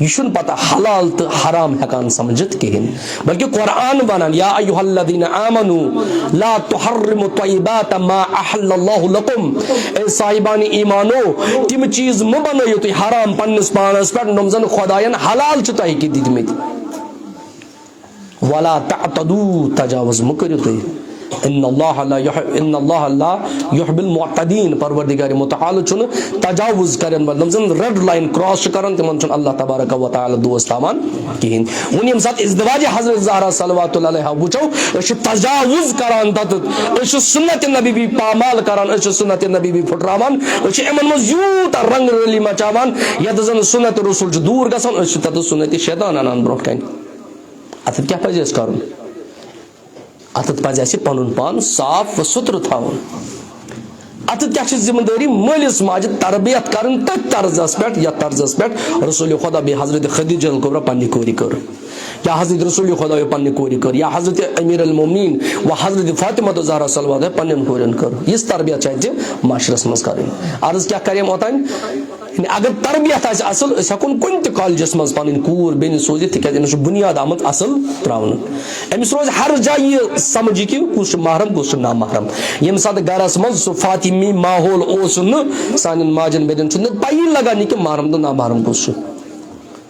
یہِ چھُنہٕ پتہ حلال تہٕ حرام ہٮ۪کان سمجھِتھ کِہیٖنۍ بلکہِ قرآن ونان یا ایُہا الذیٖنَ آمنوٗ لا تحرموا طیبات ما احل اللہ لکم اے صاحبانہِ ایٖمانو تِم چیٖز مہٕ بنٲیِو تُہۍ حرام پننِس پانس پٮ۪ٹھ یِم زن خۄداین حلال چھِ تۄہہِ کہِ دِتمٕتۍ ولا تعتدوٗ تجاوُز مہٕ کٔرِو تُہۍ ان اللہ لا يحب المعتدین پروردگار متعال چھُنہٕ تجاوُز کرن وٲلۍ یِم زن ریڈ لایِن کراس چھِ کران تِمن چھُنہٕ اللہ تبارک و تعالیٰ دوس تھاوان کِہیٖنۍ وۄنۍ ییٚمہِ ساتہٕ ازدواجِ حضرت زہرا صلواتُ اللہ علیہا وٕچھو أسۍ چھِ تجاوُز کران تتٮ۪تھ أسۍ چھِ سُنتِ نبی پامال کران أسۍ چھِ سُنتِ نبی پھٕٹراوان أسۍ چھِ یِمن منٛز یوٗتاہ رنگ رٔلی مچاوان ییٚتہِ زن سُنتِ رسوٗل چھُ دوٗر گژھان أسۍ چھِ تتٮ۪تھ سُنتِ شیطان انان برونٛٹھ کنہِ اتٮ۪تھ کیٛاہ پزِ اَسہِ کرُن اتٮ۪تھ پزِ اَسہِ پنُن پان صاف و سُتھرٕ تھاوُن اتٮ۪تھ کیٛاہ چھِ ذمہٕ دٲری مٲلِس ماجہِ تربیت کرٕنۍ تٔتھۍ طرزس پٮ۪ٹھ یتھ طرزس پٮ۪ٹھ رسول خۄدا بیٚیہِ حضرت خدیجہ الکبریٰ پننہِ کورِ کٔر یا حضرت رسول خۄدا پننہِ کورِ کٔر یا حضرت امیر المومنین و حضرت فاطمہ زہرا صلوات پننٮ۪ن کورٮ۪ن کٔر یِژھ تربیت چھِ اَتہِ معاشرس منٛز کرٕنۍ عرض کیٛاہ کریم اوٚتانۍ اگر تربیت آسہِ اصل أسۍ ہٮ۪کون کُنہِ تہِ کالجس منٛز پنٕنۍ کوٗر بیٚنہِ سوٗزِتھ تِکیٛازِ أمِس چھُ بُنیاد آمُت اصل تراونہٕ أمِس روزِ ہر جایہِ یہِ سمجھ کہِ کُس چھُ محرم کُس چھُ نامحرم ییٚمہِ ساتہٕ گرس منٛز سُہ فاطمی ماحول اوس نہٕ سانٮ۪ن ماجٮ۪ن بیٚنٮ۪ن چھُنہٕ پیی لگان یہِ کہِ محرم تہٕ نامحرم کُس چھُ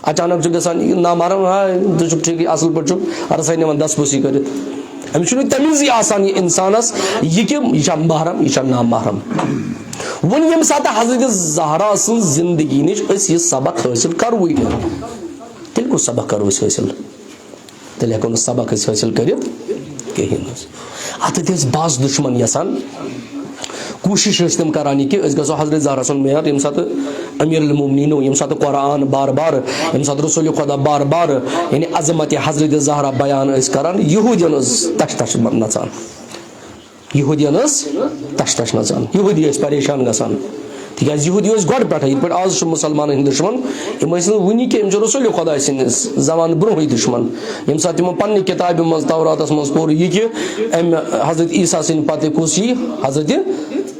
اچانک چھُ گژھان یہِ نامحرم ہاے ژٕ چھُکھ ٹھیٖکٕے اصل پٲٹھۍ چھُکھ عرض ہے نِوان دسپوٗسی کٔرِتھ أمِس چھُنہٕ تمیٖزٕے آسان یہِ انسانس یہِ کہِ یہِ چھا محرم یہِ چھا نامحرم وۄنۍ ییٚمہِ ساتہٕ حضرت زہرا سٕنٛز زندگی نِش أسۍ یہِ سبق حٲصِل کروٕے نہٕ تیٚلہِ کُس سبق کرو أسۍ حٲصِل تیٚلہِ ہٮ۪کو نہٕ سبق أسۍ حٲصِل کٔرِتھ کِہیٖنۍ حظ اتٮ۪تھ ٲسۍ بعض دُشمن یژھان کوٗشش ٲسۍ تِم کران یہِ کہِ أسۍ گژھو حضرت زہرا سُنٛد معیار ییٚمہِ ساتہٕ امیر المومنیٖنو ییٚمہِ ساتہٕ قرآن بار بار ییٚمہِ ساتہٕ رسول خۄدا بار بار یعنی عظمت حضرت زہرا بیان ٲسۍ کران یہوٗدین ٲس تش تش نژان یہوٗدین ٲس تش تش نژان یہوٗدی ٲسۍ پریشان گژھان تکیاز یہودی ٲسۍ گۄڈٕ پٮ۪ٹھٕے یِتھ پٲٹھۍ آز چھُ مُسلمانن ہٕنٛدۍ دُشمن یِم ٲسۍ نہٕ وٕنی کینٛہہ یِم چھِ رسوٗلِ خۄدا سٕنٛدِس زمانہٕ برونٛہٕے دُشمن ییٚمہِ ساتہٕ تِمو پننہِ کِتابہِ منٛز توراتس منٛز پوٚر یہِ کہِ امہِ حضرت عیٖسیٰ سٕنٛدِ پتہٕ کُس یی حضرت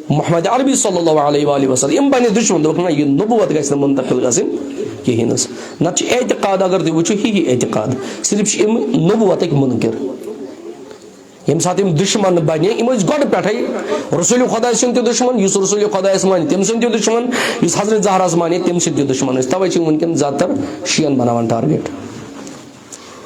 محمد عربی صلی اللہ علیہ وآلہ وسلم یِم بنے دُشمن دوٚپُکھ نہ یہِ نبوت گژھِ نہٕ منتقل گژھٕنۍ کِہیٖنۍ حظ نتہٕ چھُ اعتقاد اگر تُہۍ وٕچھِو ہی اعتقاد صرف چھِ یِم نبوتٕکۍ مُنکِر ییٚمہِ ساتہٕ یِم دُشمن بنے یِم ٲسۍ گۄڈٕ پٮ۪ٹھٕے رسوٗلِ خۄدا سُنٛد تہِ دُشمن یُس رسوٗلِ خۄدایس مانہِ تٔمۍ سُنٛد تہِ دُشمن یُس حضرت زہراہس مانے تٔمۍ سُنٛد تہِ دُشمن ٲسۍ توے چھِ یِم وٕنکٮ۪ن زیادٕ تر شِین بناوان ٹارگیٹ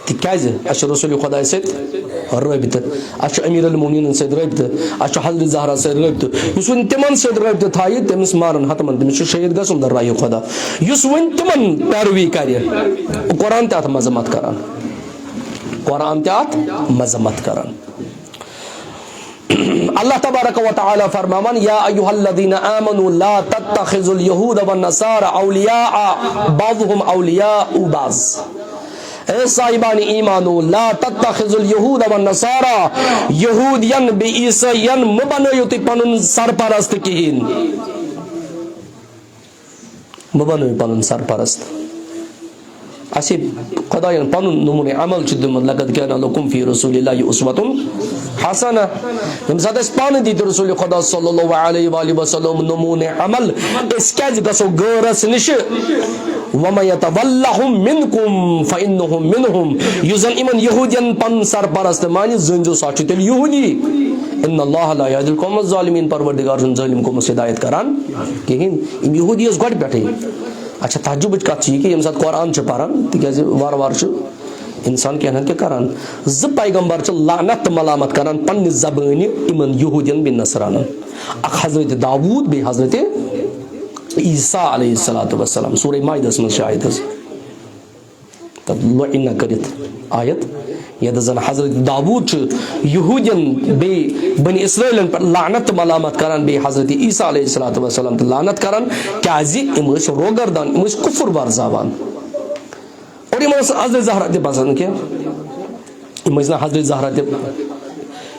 تِکیازِ اَسہِ چھُ رسوٗلِ خۄداے سۭتۍ رٲبطہٕ اَسہِ چھُ امیٖر المومنیٖنن سۭتۍ رٲبطہٕ اَسہِ چھُ حضرت زہرا سۭتۍ رٲبطہٕ یُس وۄنۍ تِمن سۭتۍ رٲبطہٕ تھایہِ تٔمِس مارن حتمن تٔمِس چھُ شہیٖد گژھُن درایہِ خۄدا یُس وۄنۍ تِمن پیروی کرِ قرآن تہِ اتھ مذمت کران قرآن تہِ اتھ مذمت کران اللہ تبارک و تعالی فرماوان یا ایھا الذین آمنوا لا تتخذوا اليهود والنصارى اولیاء بعضهم اولیاء بعض اے صاحبان ایمانو لا تتخذوا اليهود والنصارى یہودین بیٚیہِ عیسٲیین مہ بنٲیِو تُہۍ پنُن سرپرست کہیٖنۍ مہ بنٲیِو پنُن سرپرست اَسے خۄدایَن پنُن نموٗنہِ عمل چھُ دیُتمُت لقد کان لکم فی رسول اللہ اسوۃ حسنہ ییٚمہِ ساتہٕ اَسہِ پانہٕ دِتۍ رسول خۄدا صلی اللہ علیہ وآلہ وسلم نموٗنہِ عمل أسۍ کیازِ گژھو غٲرس نِشہِ وَمَن یَتَوَلَّهُم مِنکُم فَإِنَّهُم مِنْهُم یُس زن یِمن یہوٗدین پنُن سرپرست مانہِ زٲنۍزیو سُہ چھُ تیٚلہِ یہوٗدی اِنَّ اللّٰهَ لَا يَهْدِي الْقَوْمَ الظَّالِمِينَ پروردگار چھُنہٕ ظٲلِم قومس ہدایت کران کِہیٖنۍ یِم یہوٗدی ٲسۍ گۄڈٕ پٮ۪ٹھٕے اچھا تعجبٕچ کتھ چھِ یہِ کہِ ییٚمہِ ساتہٕ قرآن چھُ پران تِکیازِ وارٕ وارٕ چھُ انسان کینٛہہ نتہٕ کینٛہہ کران زٕ پیغمبر چھِ لعنت تہٕ ملامت کران پننہِ زبٲنہِ یِمن یہوٗدین بیٚیہِ نصرانن اکھ حضرت داوٗد بیٚیہِ حضرت عیٖسیٰ علیہ الصلوٰۃ والسلام سورہ مائدہس منٛز چھِ آیت حظ تتھ لعن کٔرِتھ آیت یتھ زن حضرت داوٗد چھُ یہوٗدین بیٚیہِ بنی اسرائیلن پٮ۪ٹھ لعنت تہٕ ملامت کران بیٚیہِ حضرت عیٖسیٰ علیہ الصلوٰۃ والسلام تہِ لعنت کران کیازِ یِم ٲسۍ روگردان یِم ٲسۍ کُفُر ورزاوان اور یِمن ٲس حضرت زہرا تہِ پسنٛد کینٛہہ یِم ٲسۍ نہٕ حضرت زہرا تہِ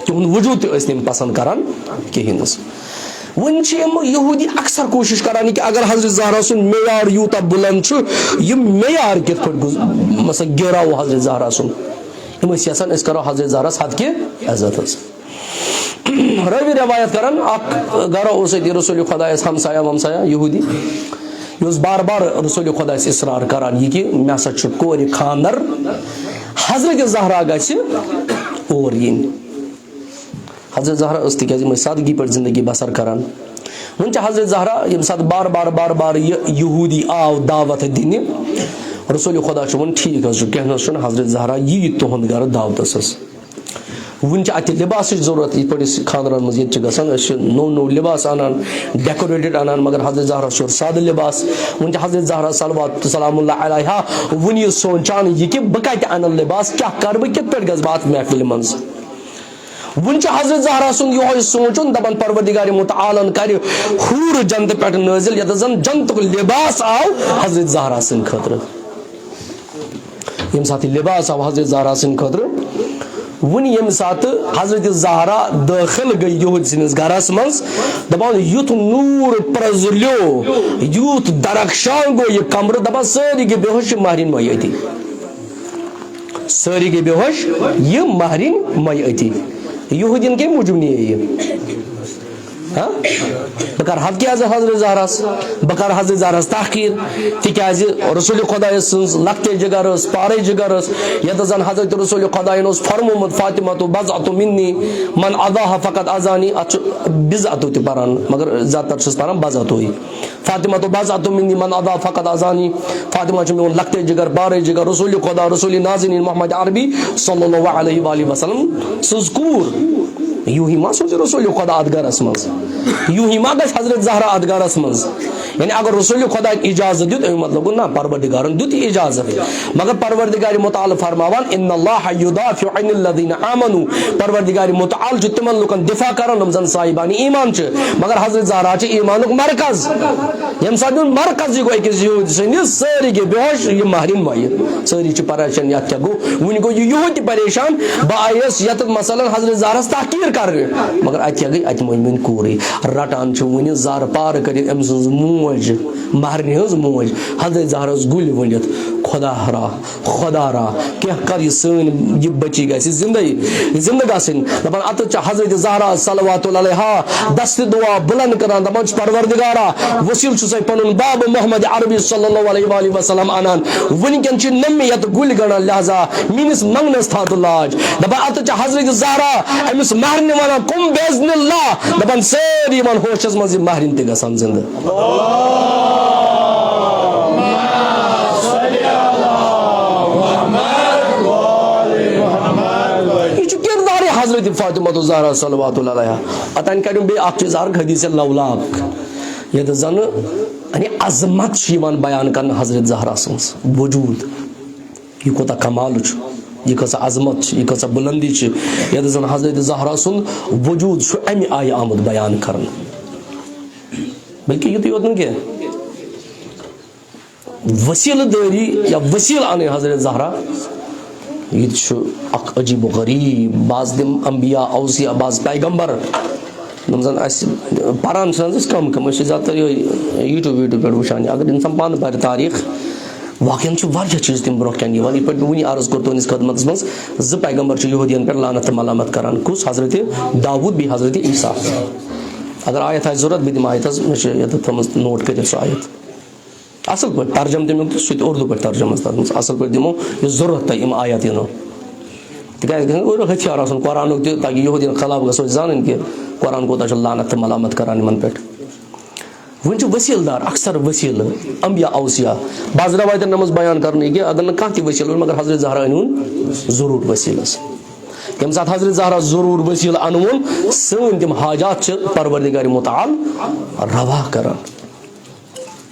تِہُنٛد وجوٗد تہِ ٲسۍ نہٕ یِم پسنٛد کران کہیٖنۍ حظ وۄنۍ چھِ یِم یہوٗدی اکثر کوٗشش کران یہِ کہِ اگر حضرت زہرا سُنٛد معیار یوٗتاہ بُلند چھُ یہِ معیار کِتھ پٲٹھۍ مثلاً گِراوو حضرت زہرا سُنٛد یِم ٲسۍ یژھان أسۍ کرو حضرت زہرس حد کہِ عزت حظ رٲوی روایت کران اکھ گرا اوس اتہِ رسول خۄدایس ہمسایا ومسایا یہوٗدی یہِ اوس بار بار رسول خۄدایس اصرار کران یہِ کہِ مےٚ ہسا چھُ کورِ خانٛدر حضرت زہرا گژھِ اور یِنۍ حضرت زہرا ٲس تِکیازِ یِم ٲسۍ سادگی پٲٹھۍ زندگی بسر کران وۄنۍ چھِ حضرت زہرا ییٚمہِ ساتہٕ بار بار یہِ یہوٗدی آو دعوت دِنہِ رسول خۄدا چھُ وۄنۍ ٹھیٖک حظ چھُ کینٛہہ نہ حظ چھُنہٕ حضرت زہرا یی تُہُنٛد گرٕ دعوتس حظ وٕنہِ چھِ اتہِ لباسٕچ ضروٗرت یِتھ پٲٹھۍ أسۍ خانٛدرن منٛز ییٚتہِ چھِ گژھان أسۍ چھِ نوٚو لباس انان ڈیکوریٹڈ انان مگر حضرت زہرا چھُ سادٕ لباس وۄنۍ چھِ حضرت زہرا صلوات سلام اللہ علیہا وٕنہِ سونٛچان یہِ کہِ بہٕ کتہِ انہٕ لباس کیاہ کرٕ بہٕ کِتھ پٲٹھۍ گژھٕ بہٕ اتھ محفلہِ منٛز وٕنہِ چھُ حضرت زہرا سُنٛد یِہوے سونٛچُن دپان پروردگارِ متعالن کرِ ہوٗر جنتہٕ پٮ۪ٹھ نٲزِل یتھ زن جنتُک لباس آو حضرت زہرا سٕنٛدِ خٲطرٕ ییٚمہِ ساتہٕ یہِ لباس آو حضرت زہرا سٕنٛدِ خٲطرٕ وٕنہِ ییٚمہِ ساتہٕ حضرت زہرا دٲخل گٔے یہوٗدۍ سٕنٛدِس گرس منٛز دپان یُتھ نوٗر پرٛزلیو یوٗت درخشان گوٚو یہِ کمرٕ دپان سٲری گٔے بے ہوش یہِ مہرِنۍ مۄیہِ أتی سٲری گٔے بے ہوش یہِ مہرِنۍ مۄیہِ أتی یہوٗدین کمہِ موٗجوٗب نِیے یہِ بہٕ کرٕ حد کہِ حضرت زہراہس بہٕ کرٕ حضرت زہراہس تحقیٖر تِکیازِ رسول خۄداے سٕنٛز لۄکٹے جگر ٲس پارے جگر ٲس یتھ زن حضرت رسول خۄدایَن اوس فرمومُت فاطمہ بضعۃ منی من اضاها فقط اذانی اتھ چھُ بضعۃ تہِ پران مگر زیادٕ تر چھُس پران بضعۃ فاطمہ بضعۃ منی من اضاها فقط اذانی فاطمہ چھُ میون لۄکٹے جگر پارے جگر رسول خۄدا رسول نازنین محمد عربی صلی اللہ علیہ وآلہ وسلم سٕنٛز کوٗر یوٗہی ما سوزِ رسول خۄدا اتھ گرس منٛز یوٗہی ما گژھِ حضرت زہرا اتھ گرس منٛز یعنی اگر رسول خدا اجازت دیت امی مطلب گو نا پروردگارن دیت اجازت مگر پروردگار متعال فرماوان ان اللہ یدافع عن الذین آمنوا پروردگار متعال چھ تمن لوکن دفاع کرن یم زن صاحبان ایمان چھ مگر حضرت زہرا چھ ایمانک مرکز یم ساتھ مرکز گو اکس یہود سنس ساری گے بہوش یہ مہرین مائی ساری چھ پریشان یت کیا گو ون گو یہ یہود پریشان باعث یت مثلا حضرت زہرا تحقیر کر مگر ات کیا گئی ات مومن کوری رٹان چھ ون زار پار کر ام سن موج مہرنی ہز موج حضرت زہرا گل ونت خدا را کیا کر یہ سن یہ بچی گئی زندہ گسن دپان ات حضرت زہرا صلوات اللہ علیہا دست دعا بلند کران دپان پروردگارا وسیل چھ پنن باب محمد عربی صلی اللہ علیہ وآلہ وسلم انان ونکن چھ نمیت گل گڑان لہذا مینس منگنس تھات لاج دپان ات حضرت زہرا امس مہرن ونان کم باذن اللہ دپان ساری ون ہوشس مز مہرن تہ گژھان زندہ حضرت فاطمہ زہرا صلوات اللہ علیہا اتن کریم بے اخ چیز ارگ حدیث لولاک یہ زن یعنی عظمت شیوان بیان کرنا حضرت زہرا سنس وجود یہ کوتا کمال چھ یہ کسا عظمت چھ یہ کسا بلندی چھ یہ زن حضرت زہرا سن وجود چھ امی آئی آمد بیان کرنا بلکہ یہ تو یوتن کیا وسیل داری یا وسیل آنے حضرت زہرا یہ اخ عجیب و غریب بعض دم انبیاء اوصیاء بعض پیغمبر نمزن اس پران چھنس کم کم اس زیادہ تر یوٹیوب ویڈیو پر وچھان اگر انسان پان پر تاریخ واقعا چھ واریاہ چیز تم برو کن یوان یہ ونی عرض کر تو اس خدمت مز ز پیغمبر چھ یہودین پر لعنت ملامت کران کس حضرت داؤد بھی حضرت عیسیٰ اگر آیت ہے ضرورت بھی دم آیت مش یہ تھمس نوٹ کر سو آیت اصل پہ ترجم دمو تو سہ اردو پہ ترجمہ اصل پہ دمو یہ ضرورت تہ یم آیات ینو تکیاز ہتھیار آسن قرآن تاکہ یہودین خلاف گژھو زانن کہ قرآن کوتاہ چھ لعنت ملامت کران یمن پہ ون چھ وسیل دار اکثر وسیل انبیاء اوصیاء بعض روایتن نماز بیان کرنے کہ اگر نہ کانٛہہ تہ وسیل مگر حضرت زہرا انون ضرور وسیل یم سات حضرت زہرا ضرور وسیل انون سن تم حاجات چھ پروردگار متعال روا کران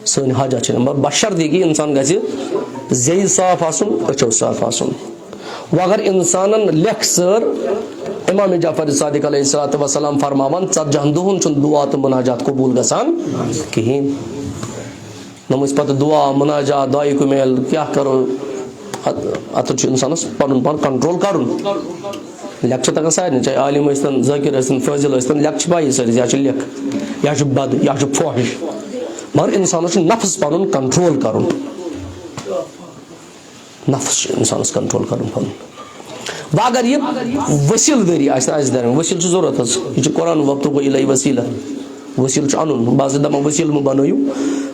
سن حاجات چھ بشر دی کہ انسان گژھِ زی صاف آسن اچھو صاف آسن وگر انسانن لکھ سر امام جعفر صادق علیہ السلام فرماوان ژتجہن دۄہن چھُنہٕ دعا تہٕ مناجات قبول گژھان کہین نم اس پتہ دعا مناجات دعائے کمیل کیا کرو اتر چھُ انسانس پنن پان کنٹرول کرن لکھ چھُ تگان سارنٕے چاہے عالم ٲسۍتن ذٲکر ٲسۍتن فٲضل ٲسۍتن لکھ چھِ پایی سٲرِس یا چھُ لکھ یا چھُ بد یا چھُ فٲحِش مگر انسانس چھُ نفس پنن کنٹرول کرن نفس چھُ انسانس کنٹرول کرن پنن و اگر یہ وسیل داری آس در وسیل ضرورت یہ قرآن وقت گو الی وسیلہ وسیل ان بعض دپان وسیل مہ بنو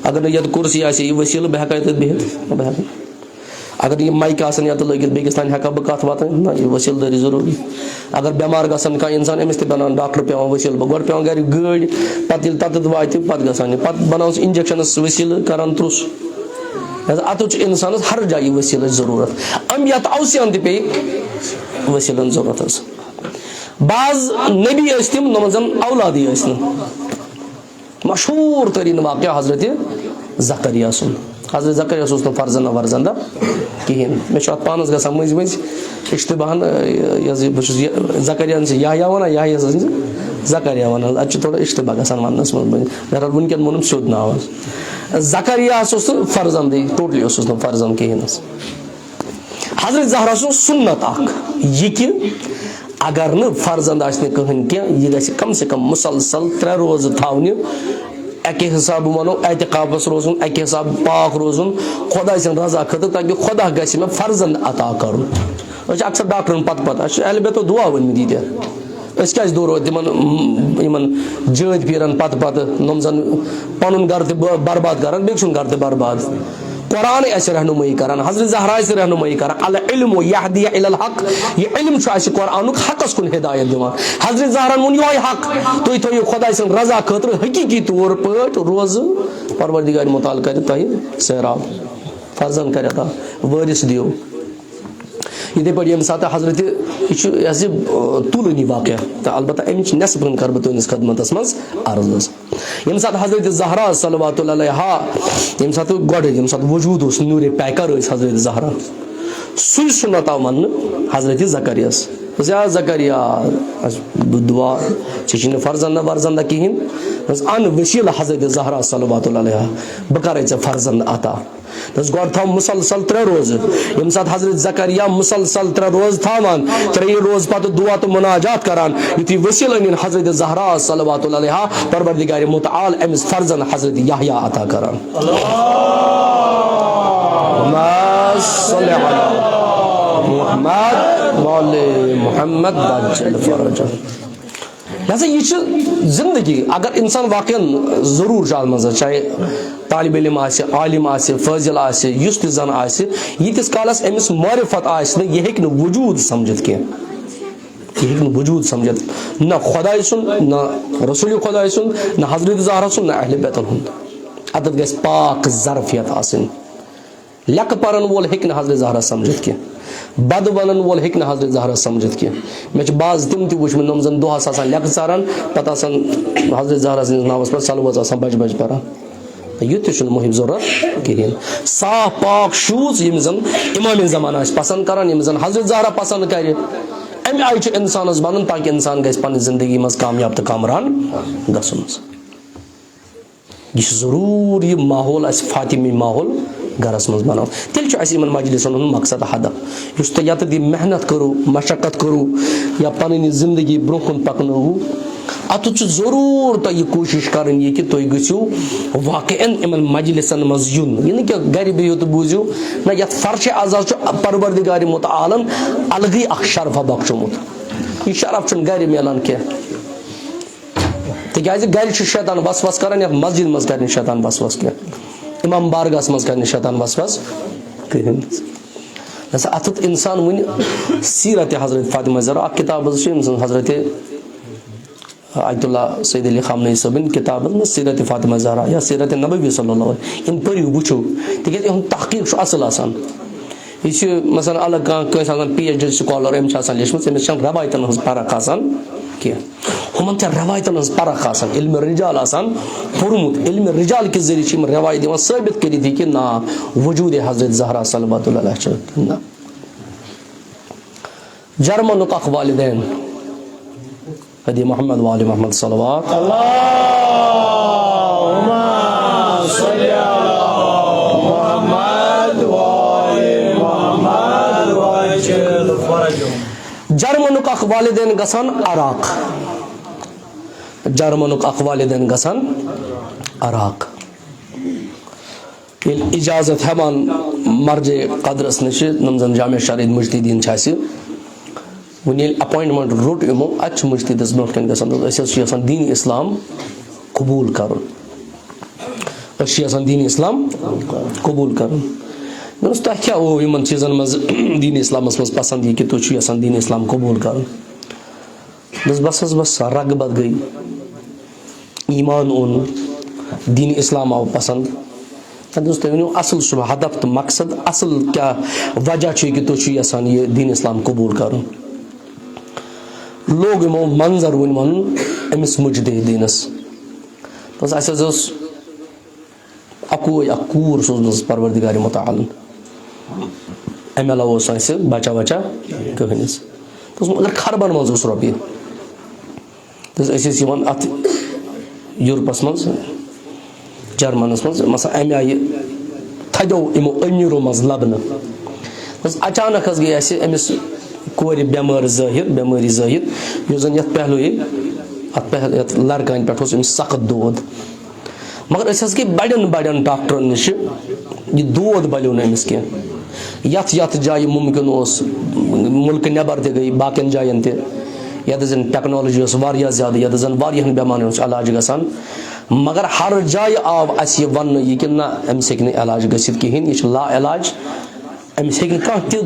اگر یہ کرسی آ یہ وسیل بہ ہیکا تھی بہت اگر یہ مائک آسن یت لگت بیکس تان ہیکا بہ کت واتن نہ یہ وسیل داری ضروری اگر بیمار گژھان کانٛہہ انسان امس تہ بنان ڈاکٹر پیوان وسیل گۄڈٕ پیوان گھر گٲڑۍ پتہٕ ییٚلہِ تتٮ۪تھ واتہِ پتہٕ گژھان یہ پتہٕ بناوس انجیکشنس وسیل کران ترُس اتھ انسانس ہر جایہِ وسیلٕچ ضرورت انبیاء اوصیاہن تہِ پیٚیہِ وسیلن ضرورت بعض نبی ٲسۍ تِم نمن زن اولادی ٲسۍ نہٕ مشہوٗر تریٖن واقعہ حضرت زکریا سُنٛد حضرت زکریا اوس نہٕ فرزنہ ورزندہ کہیٖنۍ مےٚ چھُ اتھ پانس گژھان مٔنٛزۍ مٔنٛزۍ اشتباہن بہٕ چھُس زکریاہن چھِ یحیٰ ونان یحیٰ زکریا ونان اتہِ چھُ تھوڑا اشتباہ گژھان وننس منٛز بہرحال ونکٮ۪ن ووٚنُم سیوٚد ناو حظ زکریاہس اوس نہٕ فرزندٕے ٹوٹلی اوسُس نہٕ فرزند کہیٖنۍ حظ حضرت زہرا سُنٛد سنت اکھ یہ کہ اگر نہ فرزند آسہِ نہٕ کٕہٕنۍ کینٛہہ یہِ گژھِ کم سے کم مسلسل 3 روزٕ تھاونہِ اکہِ حساب ونو اعتقافس روزُن اکہِ حساب پاک روزُن خۄداے سٕنٛدِ رضا خٲطرٕ تاکہ خۄدا گژھِ مےٚ فرزند عطا کرُن أسۍ چھِ اکثر ڈاکٹرن پتہٕ اَسہِ چھُ اہلِ بیتو دعا ؤنمٕتۍ ییٖتیاہ أسۍ کیازِ دورو تِمن یِمن جٲدۍ پیٖرن پتہٕ نۄم زن پنُن گرٕ تہِ برباد کران بیٚکہِ سُنٛد گرٕ تہِ برباد قرآن آسہِ رہنمائی کران حضرت زہرا آسہِ رہنمائی کران العلم یہدی الی الحق یہ علم چھُ اَسہِ قرآنُک حقس کُن ہدایت دِوان حضرت زہرا ووٚن یِہوے حق تُہۍ تھٲیِو خۄداے سٕنٛدِ رضا خٲطرٕ حقیٖقی طور پٲٹھۍ روزٕ پروردگار مُتعال کرِ تۄہہِ سیراب فرزند کرِ عطا وٲرِث دِیِو یتھے پٲٹھۍ ییٚمہِ ساتہٕ حضرت یہِ چھُ یہِ ہسا تُلٲنی واقعہ تہٕ البتہ اَمِچ نٮ۪صف ہن کَرٕ بہٕ تُہٕنٛدِس خدمتس منٛز عرض. ییٚمہِ ساتہٕ حضرت زہرا صلوات اللہ علیہا ییٚمہِ ساتہٕ گۄڈٕ ییٚمہِ ساتہٕ وجوٗد اوس نوٗرِ پیکر ٲسۍ حضرت زہرا سُے سُنت آو وَننہٕ حضرت زکریاہس. یا زکریا دعا ژےٚ چھِی نہٕ فرزنٛدہ ورزنٛدہ کِہیٖنۍ ان وسیٖلہٕ حضرت زہرا صلوات اللہ علیہا بہٕ کَرے ژےٚ فرزنٛد عطا. گۄڈٕ تھاو مُسلسل 3 روزٕ. ییٚمہِ ساتہٕ حضرت زکریا مُسلسل 3 روزٕ تھاوان 3 روزٕ پتہٕ دعا تہٕ مُناجات کران یُتھُے وسیٖلہٕ أنِن حضرت زہرا صلوات اللہ علیہا پروردگارِ مُتعال أمِس فرزند حضرت یحیٰ عطا کران. محمد لہذا یہ زندگی اگر انسان واقع ضرور چھُ اتھ منٛز چاہے طالب علم آسہِ عالم آسہِ فٲضل آسہِ یُس تہِ زن آسہِ ییٖتِس کالس أمِس معرفت آسہِ نہٕ یہِ ہیٚکہِ نہٕ وجوٗد سمجھِتھ کینٛہہ یہِ ہیٚکہِ نہٕ وجوٗد سمجھِتھ نہ خۄداے سُنٛد نہ رسوٗلِ خۄداے سُنٛد نہ حضرت زہرا سُنٛد نہ اہلِ بیتن ہُنٛد. اتٮ۪تھ گژھِ پاک ظرفیت آسٕنۍ. لیکھٕ پرن وول ہیٚکہِ نہٕ حضرت زہرا سمجھِتھ کینٛہہ بد ونن وول ہیٚکہِ نہٕ حضرت زہرا سمجھِتھ کینٛہہ. مےٚ چھِ بعض تِم تہِ وٕچھمٕتۍ یِم زن دۄہس آسان لیکھٕ ژاران پتہٕ آسان حضرت زہرا سٕنٛدِس ناوس پٮ۪ٹھ سلوٲژ آسان بجہِ بجہِ پران. یُتھ تہِ چھُنہٕ مُہِم ضروٗرت کِہیٖنۍ. صاف پاک شوٗژ یِم زن اِمامِ زمان آسہِ پسنٛد کران یِم زن حضرت زہرا پسنٛد کرِ امہِ آیہِ چھُ انسانس بنُن تاکہِ انسان گژھِ پننہِ زندگی منٛز کامیاب تہٕ کامران گژھُن. یہِ چھُ ضروٗر یہِ ماحول اسہِ فاطمی ماحول گرس منٛز بناوُن. تیٚلہِ چھُ اسہِ یِمن مجلسن ہُنٛد مقصد ہدف یُس تۄہہِ یتٮ۪تھ یہِ محنت کٔرو مشقت کٔرو یا پنٕنۍ یہِ زندگی برونٛہہ کُن پکنٲوو اتٮ۪تھ چھُ ضروٗر تۄہہِ یہِ کوٗشش کرٕنۍ یہِ کہِ تُہۍ گٔژھِو واقعن یِمن مجلسن منٛز یُن. یہِ نہٕ کہِ گرِ بِہِو تہٕ بوٗزِو نہ یتھ فرشِ اعزاز چھُ پروردگارِ مُتعالن الگٕے اکھ شرفا بخشومُت. یہِ شرف چھُنہٕ گرِ مِلان کینٛہہ تِکیازِ گرِ چھُ شیطان وسوس کران یتھ مسجد منٛز کرِ نہٕ شیطان وسوس کینٛہہ امام بارگاہس منٛز کرِ نہٕ شیطان وسوس کٕہٕنۍ. لہذا اتٮ۪تھ انسان وٕنہِ سیرت حضرت فاطمہ زہرا اکھ کِتاب حظ چھِ ییٚمہِ سٕنٛز حضرت آیت اللہ سید علی خامنئی صٲبٕنۍ کِتاب حظ سیرت فاطمہ زہرا یا سیرت نبوی صلی اللہ علیہ یِم پٔرِو وٕچھِو تِکیازِ یِہُنٛد تحقیٖق چھُ اصل آسان. یہِ چھُ مثلاً الگ کٲنٛسہِ آسان PhD سکالر أمۍ چھِ آسان لیچھمٕژ أمِس چھنہٕ رٮ۪وایتن ہٕنٛز فرق آسان کینٛہہ. ہُمن چھِ رٮ۪وایتن ہٕنٛز فرق آسان علمِ رِجال آسان پوٚرمُت علمِ رِجال کہِ ذٔریعہٕ چھِ یِم رٮ۪وایت دِوان ثٲبت کٔرِتھ یہِ کہِ نا وجوٗدِ حضرت زہرا صلوات اللہ علیہ چھُ نہ. جرمنُک اکھ والدین حدی محمد وآل محمد صلوات جرمنُک اکھ والدین گژھان عراق جرمنُک اکھ والدین گژھان عراق ییٚلہِ اِجازت ہٮ۪وان مرجے قدرس نِش یِم زن جامع شرعیت مجتہدیٖن چھِ اَسہِ وۄنۍ ییٚلہِ اٮ۪پوینٹمنٹ روٚٹ یِمو اَتہِ چھُ مجتہدس برونٛٹھ کَنۍ گژھان أسۍ حظ چھِ یژھان دیٖنِ اسلام قبوٗل کرُن أسۍ چھِ یژھان دیٖنِ اسلام قبوٗل کرُن. مےٚ دوٚپُس تۄہہِ کیٛاہ اوٚو یِمن چیٖزن منٛز دیٖنِ اسلامس منٛز پسنٛد یہِ کہِ تُہۍ چھِو یژھان دیٖنِ اسلام قبوٗل کرُن. بس رغبت گٔے ایٖمان اوٚن دیٖنِ اسلام آو پسنٛد. تُہۍ ؤنِو اصل سُہ ہدف تہٕ مقصد اصل کیٛاہ وجہ چھُ یہِ کہِ تُہۍ چھِو یژھان یہِ دیٖنِ اسلام قبوٗل کرُن. لوگ یِمو منظر وۄنۍ ونُن أمِس مجتہدیٖنس. اسہِ حظ اوس اکوے اکھ کوٗر سوٗزمٕژ پروردگارِ مُتعالن امہِ علاوٕ اوس اسہِ بچا وچا کٕہٕنۍ حظ. مگر خربن منٛز اوس رۄپیہِ. أسۍ ٲسۍ یِوان اتھ یوٗرپس منٛز جرمنس منٛز مثلاً امہِ آیہِ تھدیو یِمو أمیٖرو منٛز لبنہٕ. اچانک حظ گٔے اسہِ أمِس کورِ بٮ۪مٲرۍ ظٲہِر یُس زن یتھ پہلوٗیی یتھ لڑکانہِ پٮ۪ٹھ اوس أمِس سخت دود. مگر أسۍ حظ گٔے بڑٮ۪ن ڈاکٹرن نِش یہِ دود بلیو نہٕ أمِس کینٛہہ. یتھ جایہِ مُمکِن اوس مُلکہٕ نٮ۪بر تہِ گٔے باقین جاین تہِ یتھ زن ٹیکنالوجی ٲس واریاہ زیادٕ یتھ زن واریاہن بٮ۪مارٮ۪ن اوس علاج گژھان. مگر ہر جایہِ آو اسہِ یہِ وننہٕ یہِ کہِ نہ أمِس ہیٚکہِ نہٕ علاج گٔژھِتھ کِہینۍ یہِ چھُ لا علاج أمِس ہیٚکہِ نہٕ کانٛہہ تہِ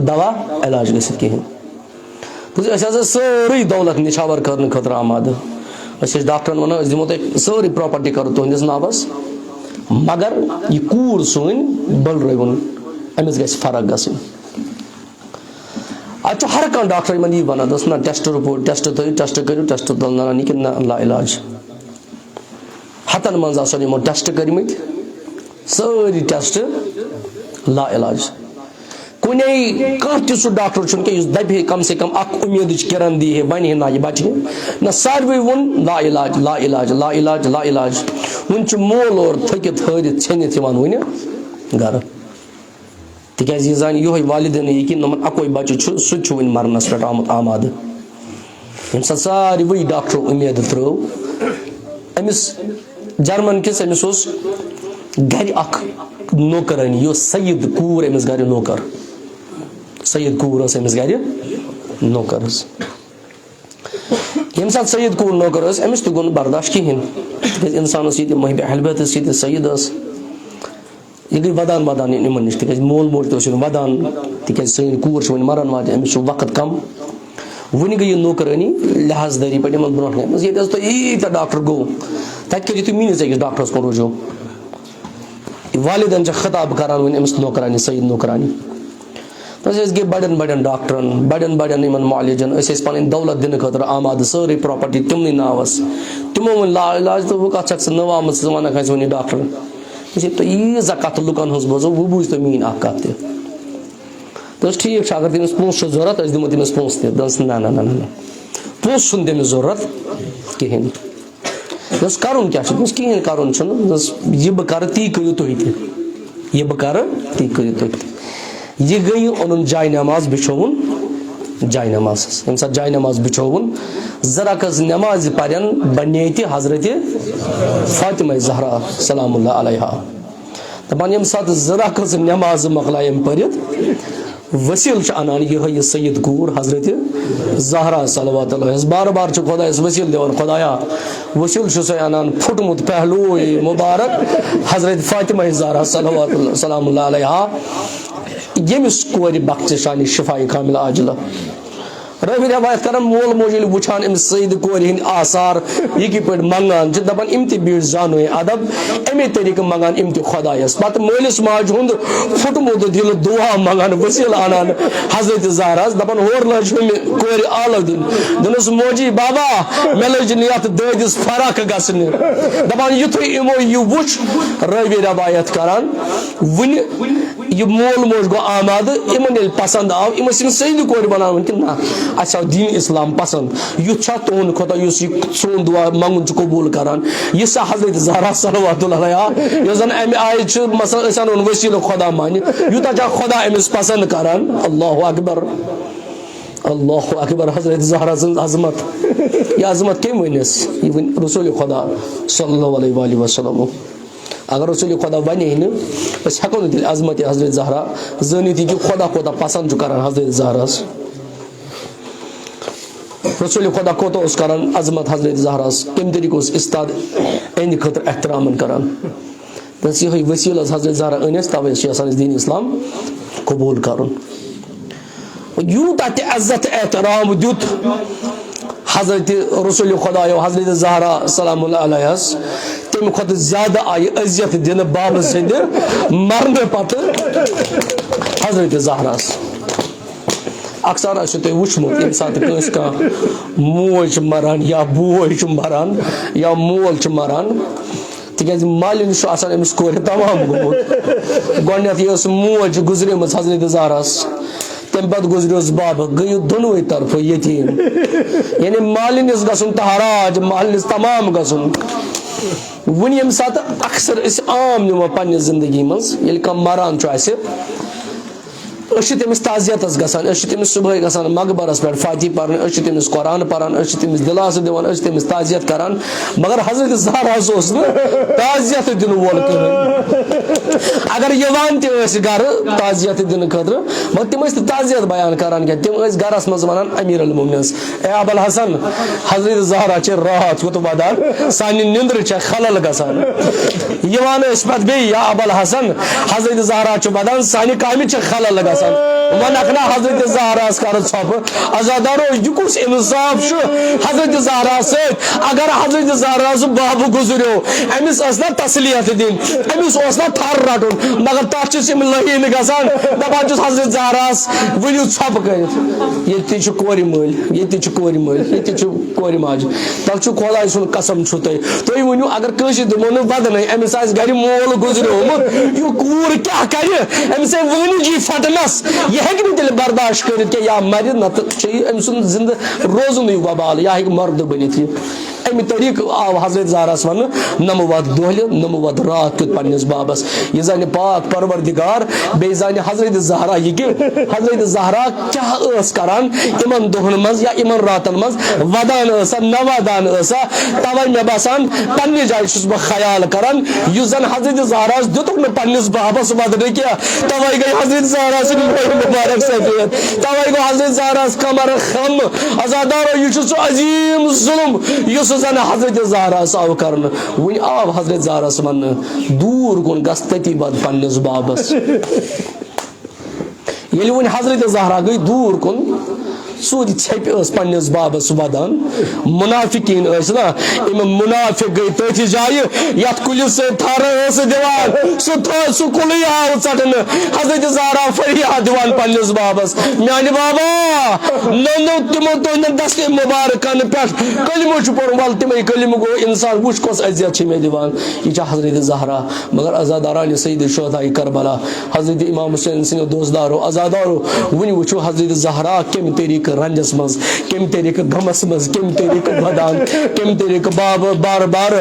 دوا علاج گٔژھِتھ کِہینۍ. أسۍ حظ ٲسۍ سٲرٕے دولت نِچھاور کرنہٕ خٲطرٕ آمادٕ. أسۍ ٲسۍ ڈاکٹرن ونان أسۍ دِمو تۄہہِ سٲرٕے پراپرٹی کرو تُہنٛدِس ناوس مگر یہِ کوٗر سٲنۍ بٔلرٲوُن أمِس گژھِ فرق گژھٕنۍ. اتھ ہر کھانا ڈاکٹر ان یہ ونان دس نا ٹیسٹ رپورٹ ٹیسٹ تھو ٹیسٹ کرو ٹیسٹ دلان یہ کہ لا علاج ہتن من آسان یمو ٹیسٹ کرمت ساری ٹیسٹ لا علاج کنے کھانا تہ سہ ڈاکٹر چھن کہ دپہ ہے کم سے کم اخ امید کرن دی ہے ون ہے نا یہ بچہ نہ ساروی ون لا علاج لا علاج لا علاج لا علاج ون مول اور تھکت ہرت ژھنت ون گھر تکیاز یہ زان یہ والدین یہ کہ نمن اکوئی بچہ سہ ون مرنس پہ آماد یم سات ساروی ڈاکٹر امید ترو امس جرمن کس امس اس گھر اخ نوکرانی یہ سید کور امس گھر نوکر سید کور اس امس گھر نوکر یم سات سید کور نوکر اس امس تہ گو برداشت کہین تکیاز انسانس یہ محب اہل بیت یہ سید اس یہ گئی ودان ودان ان نش تکیاز مول موج تہ ودان تکیاز سین کور ون مران واجہ امس وقت کم ون گئی نوکرانی لحاظ داری پہ ان برو یہ تو ییتہ ڈاکٹر گو تک کریو تھی میس أکس ڈاکٹرس کن رجوع والدین خطاب کران ون امس نوکرانی سید نوکرانی بس گئی بڑن بڑن ڈاکٹرن بڑن بڑن ان معالجن پن دولت دن خاطر آماد ساری پراپرٹی تمن ناوس تمو ون لا علاج تو کت چھک نو آمت ثہ ونکھ اس ون ڈاکٹر تو ییژا کت لکن ہز بوزو وہ بوز تو میری اخ کت تہ ٹھیک اگر تمس پونسہ ضرورت اس دمو تمس پونسہ تہ دس نا نا نا نا پونسہ چھن تمس ضرورت کہین دس کرن کیا دس کہین کرن چھن دس یہ بہ کر تی کریو تُہۍ تہ یہ بہ کر تی کریو تُہۍ تہ یہ گئی اون جائے نماز بچھون جائے نماز یم سات جائے نماز بچھون ذرا کز نماز پرن بنیت حضرت فاطمہ زہرا سلام اللہ علیہا دپان یم سات ذرا کز نماز مقلائم پرت وسیل انان یہ سید کور حضرت زہرا صلوات اللہ بار بار خدا وسیل دان خدایا وسیل سہ انان پھٹمت پہلو مبارک حضرت فاطمہ زہرا صلوات اللہ سلام اللہ علیہا یمس کور بخش شان شفاء کامل عاجلہ روی روایت کران مول موج وچھان ام سید کور ہند آثار یہ کی پہ منگان دپان ام تہ بیٹھ زانو ادب امی طریقہ منگان ام تہ خدایس پتہ مالس ماج ہند پھٹمت دل دعا منگان وسیل انان حضرت زہراس دپان ہور لج کور آلو دن دنس موجی بابا مے لج نیت دادس فرق گھن دپان یتھے امو یہ وچھ روی روایت کران ون یہ مول موج گو آماد امن یل پسند آو ام سید کور بنان کہ نا اچھا دین اسلام پسند یہ تہد خدا اس سون دعا منگن قبول کران یہ سا حضرت زہرا صلوات اللہ علیہا یہ زن امہ آیہ مثلا اس ان وسیل خدا مان یوتا جا خدا امس پسند کران اللہ اکبر اللہ اکبر حضرت زہرا سن عظمت یہ عظمت کم ونس یہ رسول خدا صلی اللہ علیہ وآلہ وسلم اگر رسول خدا ونہ نا بس ہیکو نا عظمت حضرت زہرا زانت کہ خدا خدا پسند کران حضرت زہراس رسول خدا کوتا اس کران عظمت حضرت زہراس کم طریقہ اس استاد اہند خاطر احترام کران بس یہ وسیل حضرت زہرا انس توے آسان دین اسلام قبول کرن یوتا تہ عزت احترام دیت حضرت رسول خدا حضرت زہرا سلام اللہ علیہ تم کھت زیادہ آئی عزت دن باب سند مرن پتہ حضرت زہراس اکثر آسو تھی وچمت یم سات کنس کان موج مران یا بوے مران یا مول مران تکیاز مالن آسان امس کور تمام گومت گۄڈنیتھ یہ موج گزریم حضرت زہراس تم پتہ گزریوس باب گئی دونوے طرف یتیم یعنی مالنس گھن تہراج مالنس تمام گھن ون یم سات اکثر اس عام نمو پنہ زندگی مز یل کم مران تمس تعزیت گھان تمس صبح گھان مقبرس پہ فاتح پرن تمس قرآن پران تمس دلاسہ دان تمس تعزیت کران مگر حضرت زہراس تعزیت دن وول کہین اگر یوان تہ گھر تعزیت دن خاطر مگر تم تعزیت بیان کران کی تم گھرس مز ونان امیر المومنین اے ابو الحسن حضرت زہرا چھ رات وت بدان سانہ نندر چھ خلل گھان یوان پتہ بی یا ابو الحسن حضرت زہرا چھ بدان سانہ کامہ چھ خلل گھان گژھان ونکھنا حضرت زہراس کر ژھۄپہٕ عزادارو یہِ کُس انصاف چھُ حضرت زہرا سۭتۍ اگر حضرت زہرا سُہ بابہٕ گُزریو أمِس ٲس نا تسلیت دِنۍ أمِس اوس نا تھر رٹُن مگر تتھ چھُس یِم لٔہیٖنہٕ گژھان دپان چھُس حضرت زہراس ؤنِو ژھۄپہٕ کٔرِتھ ییٚتہِ تہِ چھُ کورِ مٲلۍ ییٚتہِ تہِ چھُ کورِ مٲلۍ ییٚتہِ تہِ چھُ کورِ ماجہِ تۄہہِ چھُ خۄداے سُنٛد قسم چھُ تُہۍ ؤنِو اگر کٲنٛسہِ دِمو نہٕ بدنٕے أمِس آسہِ گرِ مول گُزریومُت یہِ کوٗر کیٛاہ کرِ أمِس ہے وٲنِج یی پھٹنس یہِ ہیٚکہِ نہٕ تیٚلہِ برداشت کٔرِتھ کینٛہہ یا مرِ نتہٕ چھُ یہِ أمۍ سُنٛد زندٕ روزُنٕے وبال یا ہیٚکہِ مردٕ بٔنِتھ یہِ امہِ طریٖقہٕ آو حضرت زہراہس وننہٕ نمہٕ وَتھ دۄہلہِ نمہٕ وَتھ راتھ کیُتھ پننِس بابس یہِ زانہِ پاک پروردگار بیٚیہِ زانہِ حضرت زہرا یہِ کہِ حضرت زہرا کیٛاہ ٲس کران یِمن دۄہن منٛز یا یِمن راتن منٛز ودان ٲسا نہ ودان ٲسا توے مےٚ باسان پننہِ جایہِ چھُس بہٕ خیال کران یُس زن حضرت زہراہس دِتُکھ نہٕ پننِس بابس ودنہٕ کینٛہہ توے گٔے حضرت زہرا سٕنٛدۍ مویہِ مُبارک سفید توے گوٚو حضرت زہراہس کمر خم عزادارو یہِ چھُ سُہ عظیٖم ظُلم یُس زن حضرت زہراہس آو کرنہٕ وۄنۍ آو حضرت زہراہس وننہٕ دوٗر کُن گژھ تٔتی ود پننِس بابس ییٚلہِ وۄنۍ حضرت زہرا گٔے دوٗر کُن سیوٚد ژھیٚپہِ ٲس پننِس بابس ودان منافقیٖن ٲسۍ نا یِم منافق گٔے تٔتھۍ جایہِ یتھ کُلِس سۭتۍ تھر ٲسۍ دِوان سُہ کُلٕے آو ژٹنہٕ حضرت زہرا فریاد دِوان پننِس بابس میانہِ بابا نو تِمو تُہنٛدٮ۪ن دستہِ مُبارکن پٮ۪ٹھ کلمہٕ چھُ پوٚرمُت ول تِمے کلمہٕ گوٚو انسان وٕچھ کۄس اذیت چھِ مےٚ دِوان یہِ چھِ حضرت زہرا مگر عزادارانہِ سید شہداء کربلا حضرت امام حسین سٕنٛدیو دوستدارو عزادارو وٕنہِ وٕچھو حضرت زہرا کمہِ طریٖقہٕ رنجس مز کمہِ طریٖقہٕ غمس مز کمہِ طریٖقہٕ ودان کمہِ طریٖقہٕ بار بار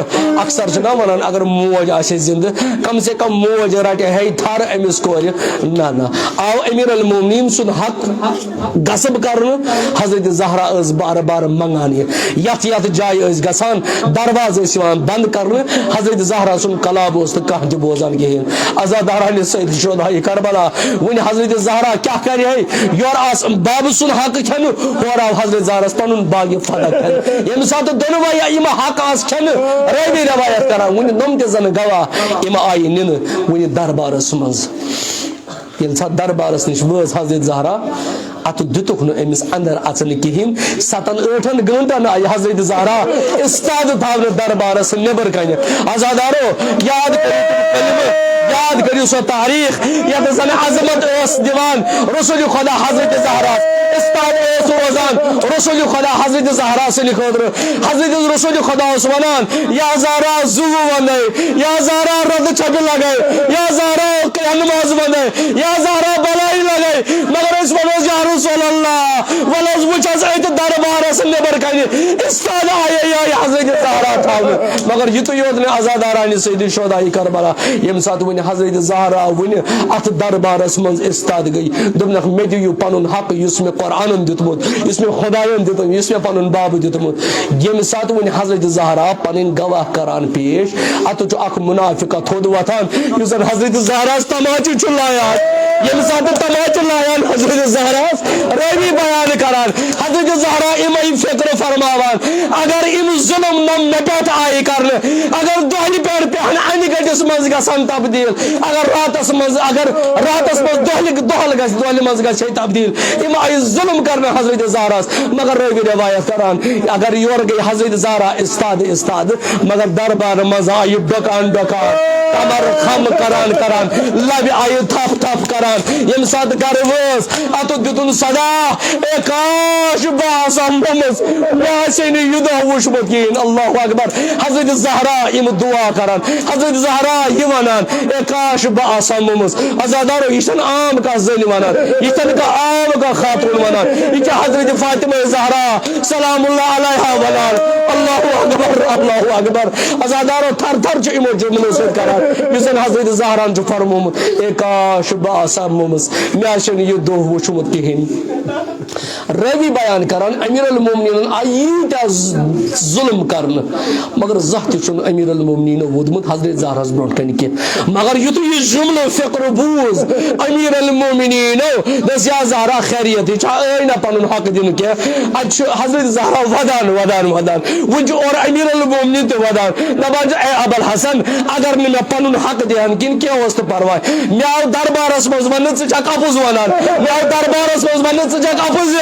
اکثر چھِ نا ونان اگر موج آسہِ زندٕ کم سے کم موج رٹہِ ہے تھر أمِس کورِ نہ آو امیر المومنیٖن سُنٛد حق غصب کرنہٕ حضرت زہرا ٲس بار بار منگان یتھ جایہِ ٲسۍ گژھان درواز ٲسۍ یِوان بند کرنہٕ حضرت زہرا سُنٛد کلام اوس نہٕ کانٛہہ تہِ بوزان کہیٖنۍ عزادارانہِ سید شہداء کربلا وۄنۍ حضرت زہرا کیٛاہ کرِ ہے یورٕ آس بابہٕ سُنٛد حق کھٮ۪نہٕ ہورٕ آو حضرت زہراہس پنُن باغہِ فتح کھٮ۪نہٕ ییٚمہِ ساتہٕ دۄنوے یِم حق آس کھٮ۪نہٕ رٲوی روایت کران وۄنۍ نۄم تہِ زن گواہ یِم آیہِ نِنہٕ وۄنۍ دربارس منٛز ییٚلہِ ساتہٕ دربارس نِش وٲژ حضرت زہرا اتھ دِتُکھ نہٕ أمِس اندر اژنہٕ کِہیٖنۍ 7-8 گٲنٛٹن آیہِ حضرت زہرا استاد تھاونہٕ دربارس نٮ۪بر کنہِ عزادارو یاد یاد کٔرِو سۄ تاریٖخ یتھ زن عظمت ٲس دِوان رسول خدا حضرت زہرا استاد اوس روزان رسول خدا حضرت زہرا سٕنٛدِ خٲطرٕ حضرت رسول خدا اوس ونان یا زہرا زُوٕ ونَے یا زہرا رۄدٕ چھپہِ لگے یا زہرا نماز ونَے یا زہرا بلائی لگے مگر أسۍ ونوس یا رسول اللہ ولوس وٕچھ حظ أتۍ دربارس نٮ۪بر کنہِ استاد آیے حضرت زہرا تھاونہٕ مگر یِتُے یوت نہٕ عزادارانہِ سید شہداء کربلا ییٚمہِ ساتہٕ وۄنۍ حضرت زہرا وٕنہِ اتھ دربارس منٛز استاد گٔے دوٚپنکھ مےٚ دِیِو پنُن حق یُس مےٚ قرآنن دیُتمُت یُس مےٚ خۄداین دیُتمُت یُس مےٚ پنُن بابہٕ دیُتمُت ییٚمہِ ساتہٕ وۄنۍ حضرت زہرا پنٕنۍ گواہ کران پیش اتھ چھُ اکھ منافقہ تھوٚد وۄتھان یُس زن حضرت زہراہس تماچہِ چھُ لایان ییٚمہِ ساتہٕ تماچہِ لایان حضرت زہراہس رٲوی بیان کران حضرت زہرا یِمے فکر فرماوان اگر یِم ظُلم مےٚ پٮ۪ٹھ آیہِ کرنہٕ اگر دۄہلہِ پٮ۪ٹھ پیٚہن انہِ گٔٹِس منٛز گژھن تبدیٖل اگر راتس منٛز دۄہل گژھِ دۄہلہِ منٛز گژھِ ہے تبدیٖل یِم آیہِ ظُلم کرنہٕ حضرت زہراہس مگر رٲوی روایت کران اگر یورٕ گٔے حضرت زہرا استاد مگر دربار منٛز آیہِ ڈۄکان کمر خم کران لبہِ آیہِ تھپ کران ییٚمہِ ساتہٕ گرٕ وٲژ اتھ دِتُن صدا اے کاش بہٕ آسہٕ ہا موٚمٕژ مےٚ آسہِ ہے نہٕ یہِ دۄہ وٕچھمُت کِہیٖنۍ اللہ اکبر حضرت زہرا یِم دعا کران حضرت زہرا یہِ ونان اے کاش بہٕ آسہٕ ہا موٚمٕژ عزادارو یہِ چھنہٕ عام کانٛہہ زٔنۍ ونان یہِ چھنہٕ کانٛہہ عام کانٛہہ خاتوٗن ونان یہِ چھِ حضرت فاطمہ زہرا سلام اللہ علیہا ونان اللہ اکبر عزادارو تھر چھِ یِمو جملو سۭتۍ کران یُس زن حضرت زہراہن چھُ فرمومُت اے کاش بہٕ آسہٕ ہا موٚمٕژ مےٚ آسہِ نہٕ یہِ دۄہ وٕچھمُت کِہیٖنۍ راوی بیان کران امیر المومنین آییتا ظلم کرن مگر زہت چھن امیر المومنین وودمت حضرت زہرا برونٹ کن کی مگر یتھ یہ جملہ فکر بوز امیر المومنین دس یا زہرا خیریت چھ پن حق دن کی حضرت زہرا ودان ودان ودان ون اور امیر المومنین تہ ودان دپان اے ابو الحسن اگر نہ مے پن حق دہن کن کیا اوس تو پرواہ مے آو دربارس مز ون ژٕ چھکھ اپُز ونان مے آو دربارس مز ون ژٕ چھکھ اپُز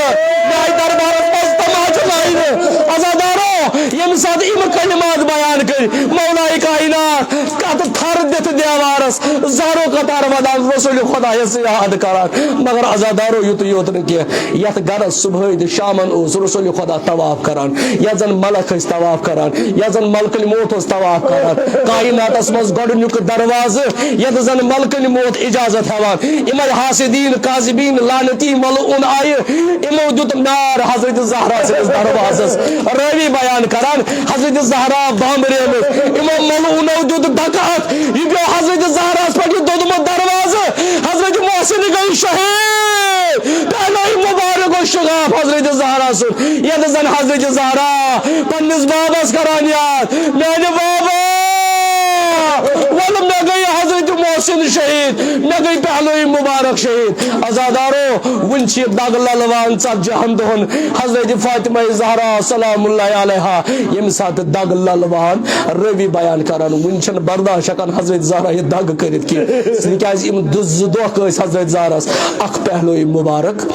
مے دربارس مز تماچہ لاینہ عزادارو یم سات ام کلمات بیان کر مولائے کائنات کت تھر دت دیوارس زارو قطار ودان رسول خدا سے یاد کران مگر عزادارو یوت یوت نہ کہ یت گھر صبح شامن اس رسول خدا طواف کران یا زن ملک اس طواف کران یا زن ملک الموت اس طواف کران کائنات اس مز گڈنیک دروازہ یت زن ملک الموت اجازت ہوان ام حاسدین کاذبین لعنتی ملعون آئے امو دت نار حضرت زہرا سے دروازس راوی بیان کران حضرت زہرا بامرے میں امام ملعونو دت دکات یہ گو حضرت زہرا پر دودمت دروازہ حضرت محسن گئی شہید پہلا ہی مبارک و شغاف حضرت زہرا سن یہ زن حضرت زہرا پنس بابس کران یاد میرے بابا ولم میں گئی حضرت محسن شہید میں گئی پہلوی مبارک شہید عزادارو ونچی داغ للوان ژت جہن دہن حضرت فاطمہ زہرا سلام اللہ علیہا یم سات داغ للوان روی بیان کران ونچن برداشت ہکان حضرت زہرا یہ داغ کرت کی تکیاز یم دز دۄکھ ٲسۍ حضرت زہرس اکھ پہلوی مبارک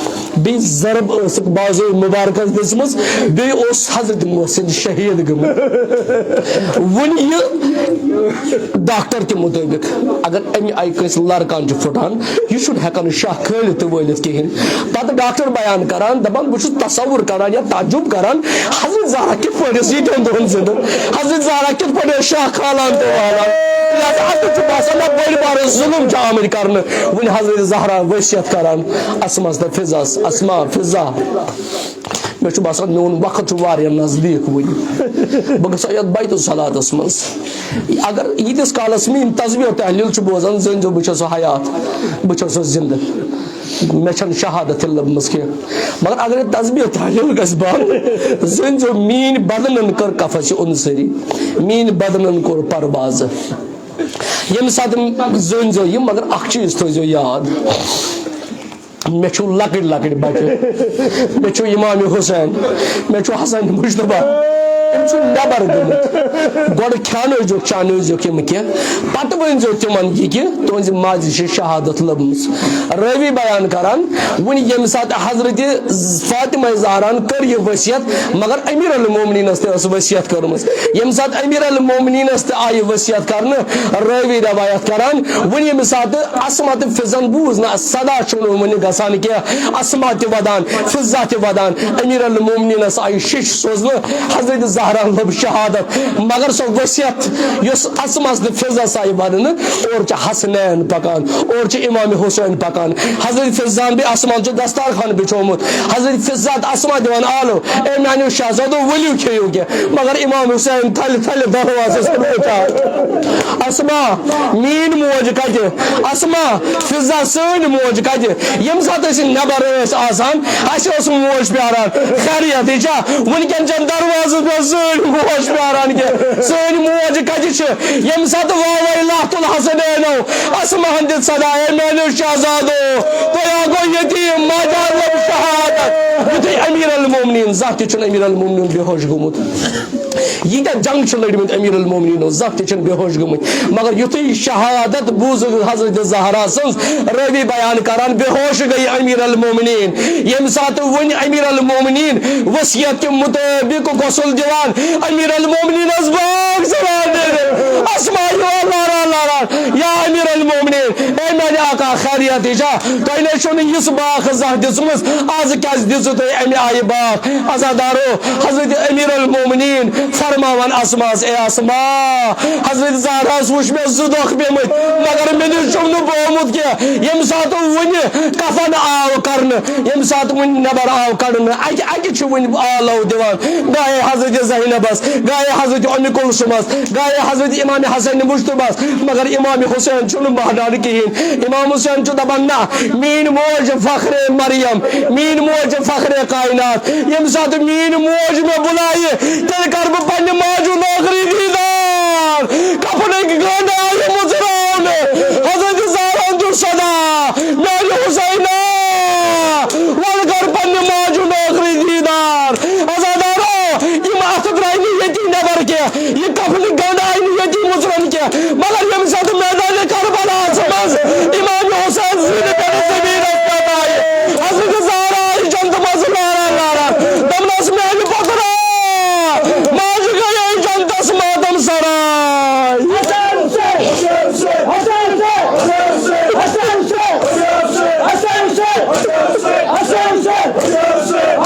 بی ضرب ٲسکھ بازوی مبارکس دژمٕژ بیٚیہِ اوس حضرت محسن شہید گٔمٕتۍ ون یہ ڈاکٹر کے مطابق اگر امی آئی کس لڑکان پھٹان یہ ہیکان شاہ کھلت تو ولت کہین پتہ ڈاکٹر بیان کران دپان بہ تصور کران یا تعجب کران حضرت زہرا کت پہ یتن دہن زندہ حضرت زہرا کت پہ شاہ کھالان تو والان باسان بڑ بار ظلم آمد کرنے ون حضرت زہرا وصیت کران اسماس تو فضاس اسما فضا مجھے باسان میون وقت واریا نزدیک ون بہ گھس یت بیت الصلاتس مز اگر یتس کالس مین تسبیح تحلیل بوزان زن بہس حیات بہس زندہ مے چھن شہادت لبمس کی مگر اگر تسبیح تحلیل گھس بند زن مین بدنن کر کفش انصری مین بدنن کور پرواز یم سات زن یہ مگر اخ چیز تھو یاد مے چھو لکٹ لکٹ بچے مے چھو امام حسین مے چھو حسن مجتبہ نبر گمت گوڑ کھانو چانو کم کی پتہ ونزو تمن یہ کہ تہذ ماجہ شہادت لبمس راوی بیان کران ون یم سات حضرت فاطمہ زہران کر یہ وصیت مگر امیر المومنینس تہ وصیت کرمس یم سات امیر المومنینس تہ آئی وصیت کرنے راوی روایت کران ون یم سات اسما تہ فضن بوز نا صدا چھنو ون گسان کی اسما تہ ودان فضا تہ ودان امیر المومنینس آئی شش سوزن حضرت زہرا لب شہادت مگر سو وصیت یس اسماس فضا سائی ون اور حسنین پکان اور امام حسین پکان حضرت فضان بھی اسمان دستارخان بچومت حضرت فضات اسما دان آلو اے میانو شہزادو ولیو کھیو گے مگر امام حسین تھل تھل دروازس اسما مین موج کتہ اسما فضا سن موج کتہ یم سات نبر آسان اس موج پیاران خیریت ونکن چن دروازس پہ سن موج پیاران کے سن موج کتہ یم سات واو لات الحسنینو اسمان دت صدا اے میانو شہزادو تو گو یتیم ماجال لب شہادت یہ امیر المومنین ذات چھ امیر المومنین بے ہوش گمت یہ جنگ لڑمت امیر المومنین ذات چھ بے ہوش گمت مگر یتھی شہادت بوز حضرت زہرا سن روی بیان کران بے ہوش گئی امیر المومنین یم سات ون امیر المومنین وصیت کے مطابق غسل دیوان امیر المومنین اسباق سلام دے اسماء لارا لارا یا امیر المومنین اے میرے آقا خیریت تو نے چھو اس باغ زہ دسمس آز کیاز دسو تو امی آئی باغ عزادارو حضرت امیر المومنین فرماوان اسماس اے اسما حضرت زہراس وش میں زدوخ بیمت مگر میں نے چھو بومت کیا یم سات ون کفن آو کرن یم سات ون نبر آو کرن اکی چھو ون آلو دیوان گائے حضرت زینبس گائے حضرت ام کلثومس گائے حضرت امام حسن مجتبس مگر امام حسین چھن بہدار کہین امام حسین چھو دبنا مین موج فخر مریم مین موج فخر کائنات یم ساتھ مین موج میں بلائیے تیل کر بہ پنہ ماجو نوکری دیدار کپنے کی گانا آئی مزران حضرت زہرا جو صدا میل حسین ون کر پنہ ماجو نوکری دیدار ازادارو یم اتھ درائنی یتی نبر کیا یہ کپنے گانا آئی یتی مزران کیا مگر یم ساتھ میدان کربلا سمجھ امام حسین زین پر زمین اسپت آئے حضرت زہرا آئی جنت مزلارا لارا دمناس میل پترا ماج گئے جنت اسماتم سرائی حسین سے حسین سے حسین سے حسین سے حسین سے حسین سے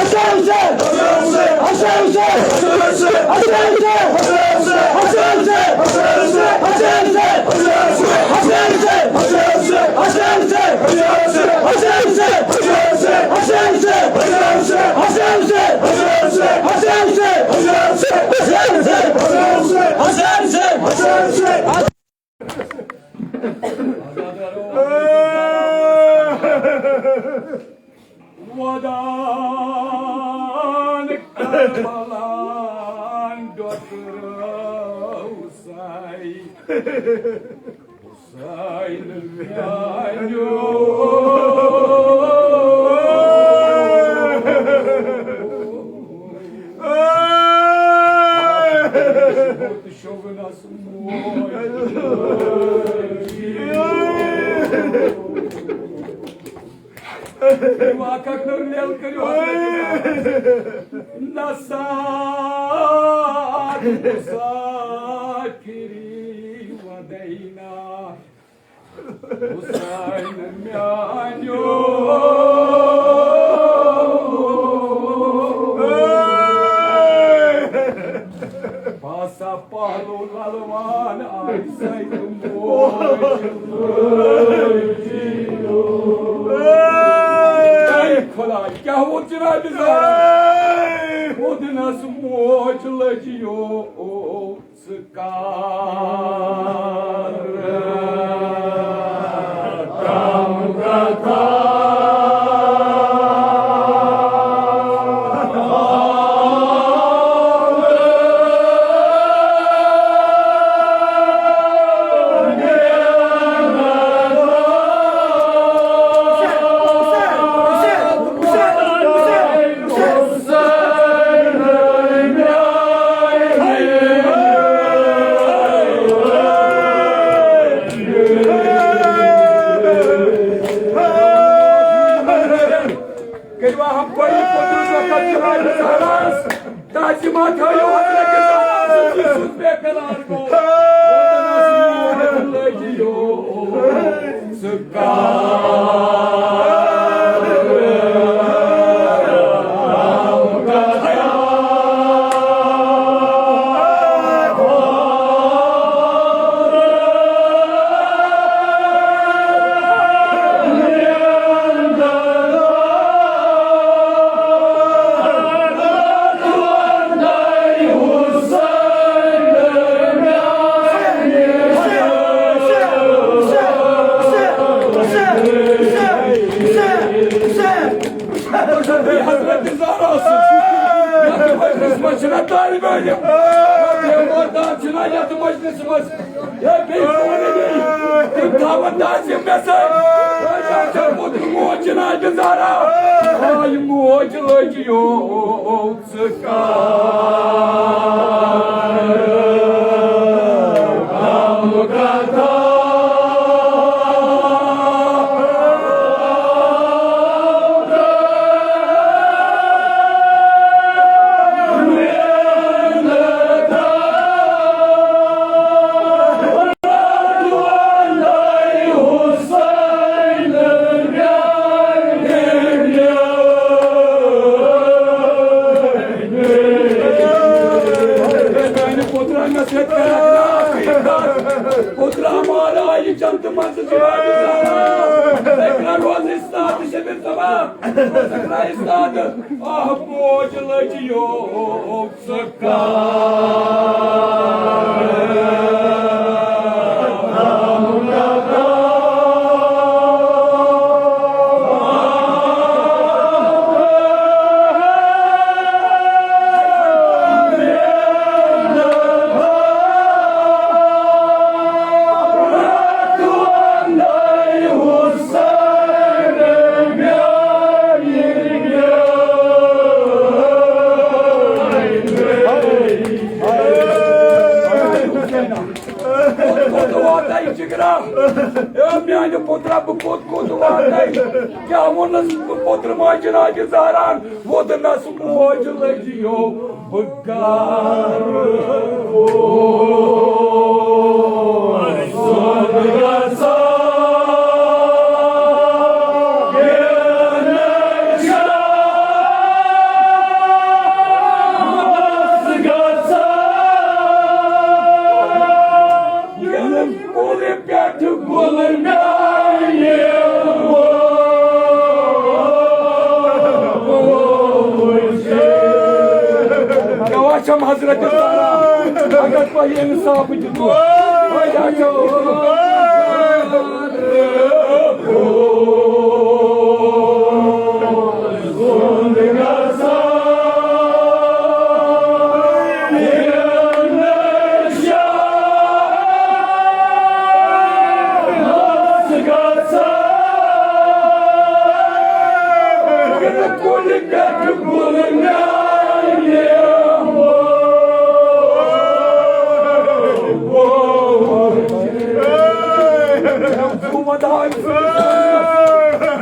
حسین سے حسین سے حسین سے Kotuvatay çıkıram. Ömrünü potra bu kotuvatay. Kâmunuz bu potra macına gezaran. Voda nasıl bu macılayıcı yok. Bıkkarı o. Sonrasa. Akşam Hazreti Sara, fakat vahiyeni sahibi tutu. Haydi akşam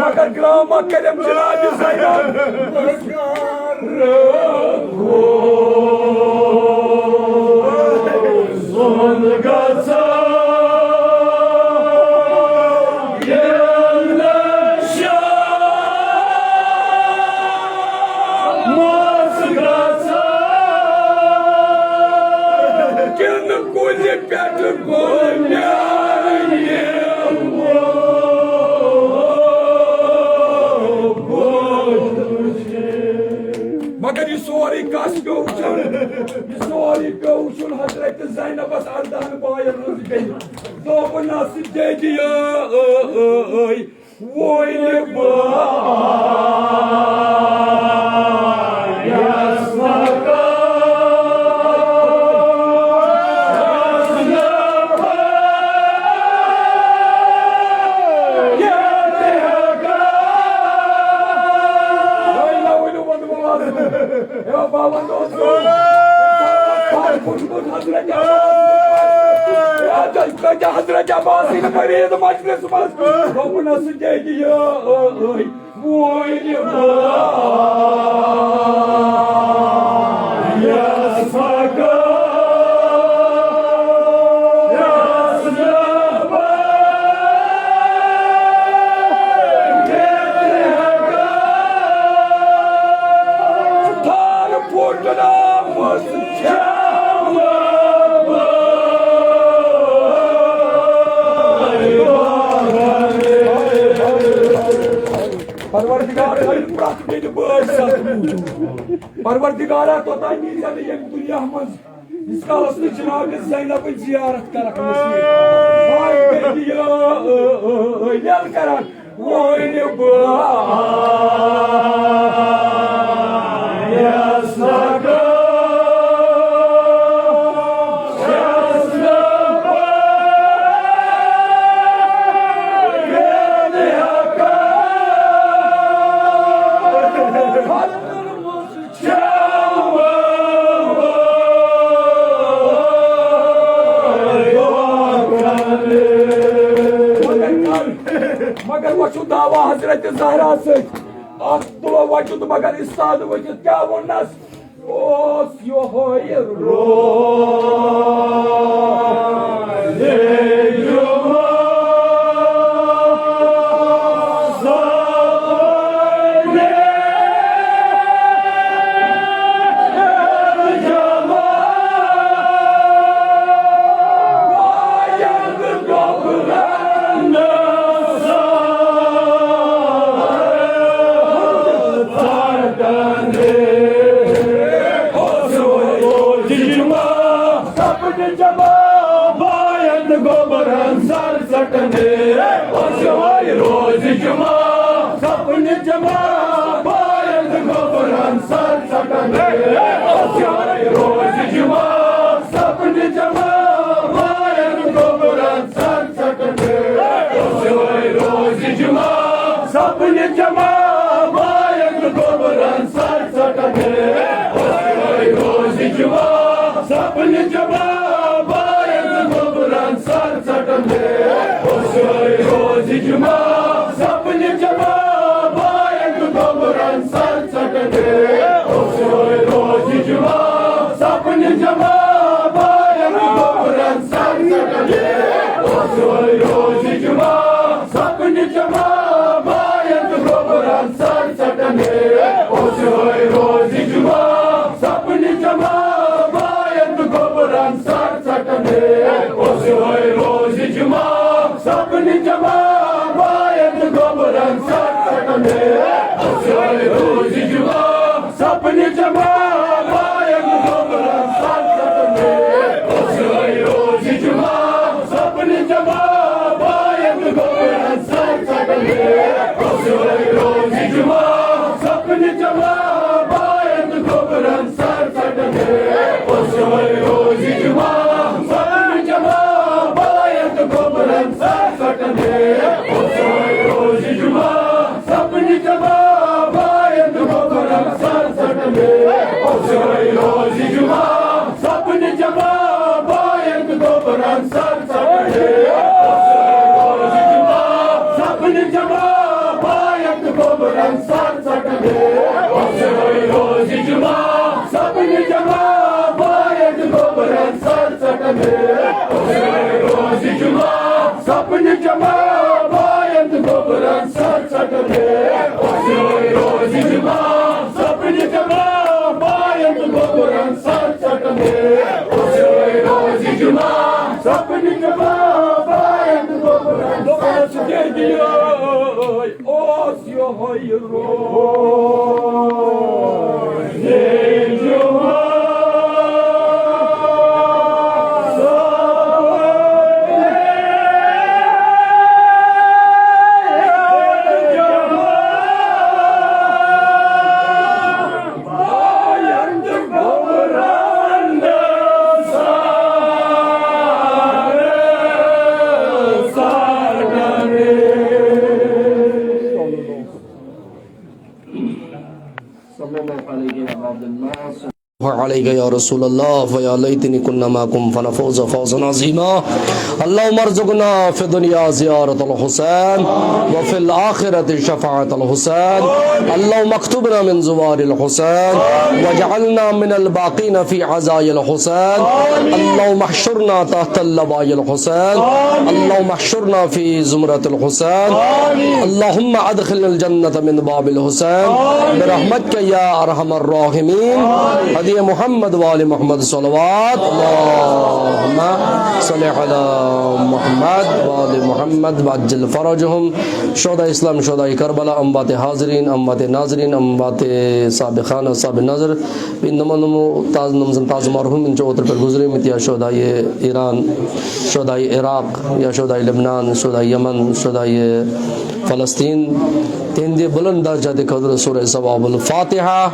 Makan grama kelem ciladi sayran. Maka disuari kasgo uçun, disuari uçun Hazreti Zeynep'e ardağını bağırırız bey. Doğu nasıl dedi ya, voyne bağır, yasnaka. Ya baban olsun. Hazreti Hazreti Abbas'ın parayı majlisi bas. Bu nasıl geliyor? Boynu ya sakın. Parvardigara totan nizam yek dünya maz. İskalasını Cenab-ı Zeynep'in ziyaret karakması. Vay geliyor, gel karak. Vay ne bu? Yasnaka. Magar vaçu dava Hazreti Zahra'sı. Akdula vacudu magar istadı vacud kya vonnas. Os yohoyir Cuma sapni jama bayat gobran sar satne osoi rozi juma sapni jama bayat gobran sar satne osoi rozi juma sapni jama bayat gobran sar satne osoi rozi juma sapni jama bayat gobran sar satne osoi rozi juma sapni jama bayat gobran sar satne osoi rozi juma sapni jama bayat gobran sar satne osoi rozi juma sapni jama bayat gobran sar satne osoi rozi juma sapni jama bayat gobran sar satne osoi rozi juma sapni jama bayat gobran sar satne osoi rozi juma sapni jama bayat gobran sar satne osoi rozi juma sapni jama bayat gobran sar satne osoi rozi juma sapni jama bayat gobran sar satne osoi rozi juma sapni jama bayat gobran sar satne osoi rozi juma sapni jama bayat gobran sar satne osoi rozi juma sapni jama bayat gobran sar satne osoi rozi juma sapni jama bayat gobran sar satne osoi rozi juma sapni jama bayat gobran sar satne osoi rozi juma عليك يا رسول الله فيا ليتني كنا معكم فنفوز فوزا عظيما اللهم ارزقنا في الدنيا زيارة الحسين وفي الآخرة شفاعة الحسين اللهم اكتبنا من زوار الحسين واجعلنا من الباقين في عزايا الحسين اللهم احشرنا تحت اللواء الحسين اللهم احشرنا في زمرة الحسين اللهم ادخل الجنة من باب الحسين برحمتك يا ارحم الراحمين هدي محمد وآل محمد صلوات اللهم صل على محمد وآل محمد وعجل فرجهم شهداء اسلام شهداء کربلا اموات حاضرین اموات ناظرین اموات سابقان صاحب نظر نمو تاز مرحوم جو اتر پر گزرے متیا شہداء ایران شہداء عراق یا شہداء لبنان شہداء یمن شہداء فلسطین تین دی بلند درجہ دے قدر سورہ ثواب الفاتحہ